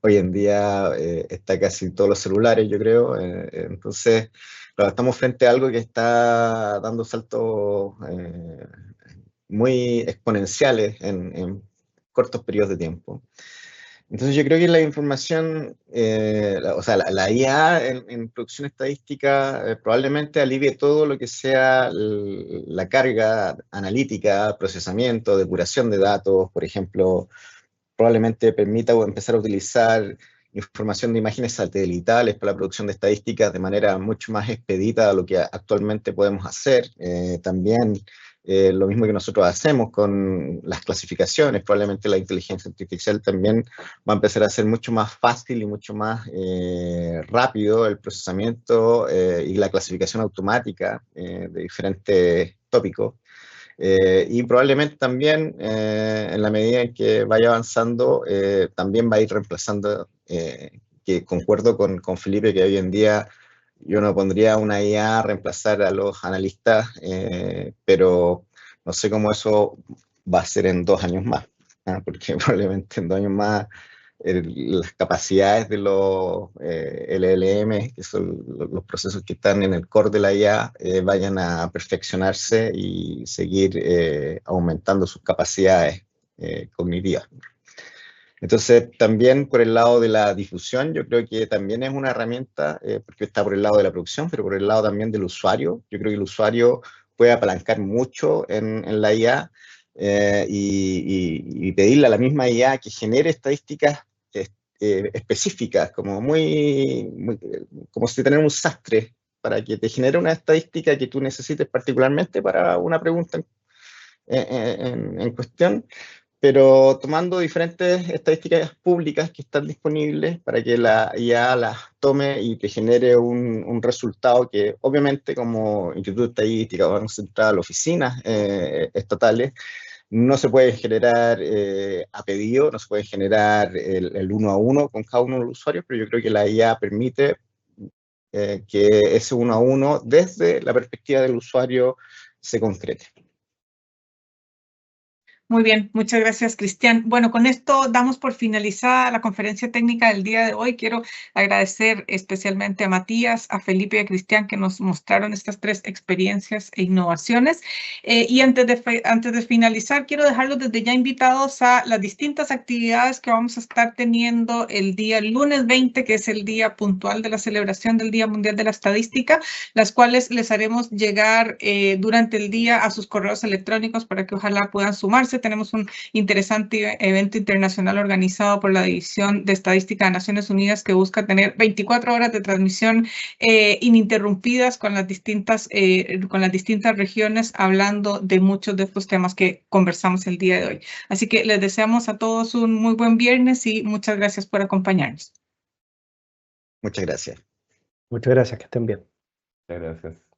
Hoy en día está casi en todos los celulares, yo creo, entonces claro, estamos frente a algo que está dando saltos muy exponenciales en cortos periodos de tiempo. Entonces yo creo que la información, o sea, la IA en producción estadística probablemente alivie todo lo que sea la carga analítica, procesamiento, depuración de datos, por ejemplo, probablemente permita empezar a utilizar información de imágenes satelitales para la producción de estadísticas de manera mucho más expedita a lo que actualmente podemos hacer. También lo mismo que nosotros hacemos con las clasificaciones, probablemente la inteligencia artificial también va a empezar a ser mucho más fácil y mucho más rápido el procesamiento y la clasificación automática de diferentes tópicos. Y probablemente también, en la medida en que vaya avanzando, también va a ir reemplazando, que concuerdo con Felipe, que hoy en día yo no pondría una IA a reemplazar a los analistas, pero no sé cómo eso va a ser en 2 años más, ¿ah? Porque probablemente en 2 años más las capacidades de los LLM, que son los procesos que están en el core de la IA, vayan a perfeccionarse y seguir aumentando sus capacidades cognitivas. Entonces, también por el lado de la difusión, yo creo que también es una herramienta, porque está por el lado de la producción, pero por el lado también del usuario. Yo creo que el usuario puede apalancar mucho en la IA y pedirle a la misma IA que genere estadísticas específicas, como como si tener un sastre para que te genere una estadística que tú necesites particularmente para una pregunta en cuestión, pero tomando diferentes estadísticas públicas que están disponibles para que la IA las tome y te genere un resultado que obviamente como Instituto de Estadística o Banco Central, oficinas estatales, no se puede generar a pedido, no se puede generar el 1 a 1 con cada uno de los usuarios, pero yo creo que la IA permite que ese 1 a 1 desde la perspectiva del usuario se concrete. Muy bien, muchas gracias, Cristian. Bueno, con esto damos por finalizada la conferencia técnica del día de hoy. Quiero agradecer especialmente a Matías, a Felipe y a Cristian que nos mostraron estas 3 experiencias e innovaciones. Y antes de finalizar, quiero dejarlos desde ya invitados a las distintas actividades que vamos a estar teniendo el día lunes 20, que es el día puntual de la celebración del Día Mundial de la Estadística, las cuales les haremos llegar durante el día a sus correos electrónicos para que ojalá puedan sumarse. Tenemos un interesante evento internacional organizado por la División de Estadística de Naciones Unidas que busca tener 24 horas de transmisión ininterrumpidas con las distintas regiones, hablando de muchos de estos temas que conversamos el día de hoy. Así que les deseamos a todos un muy buen viernes y muchas gracias por acompañarnos. Muchas gracias. Muchas gracias, que estén bien. Muchas gracias.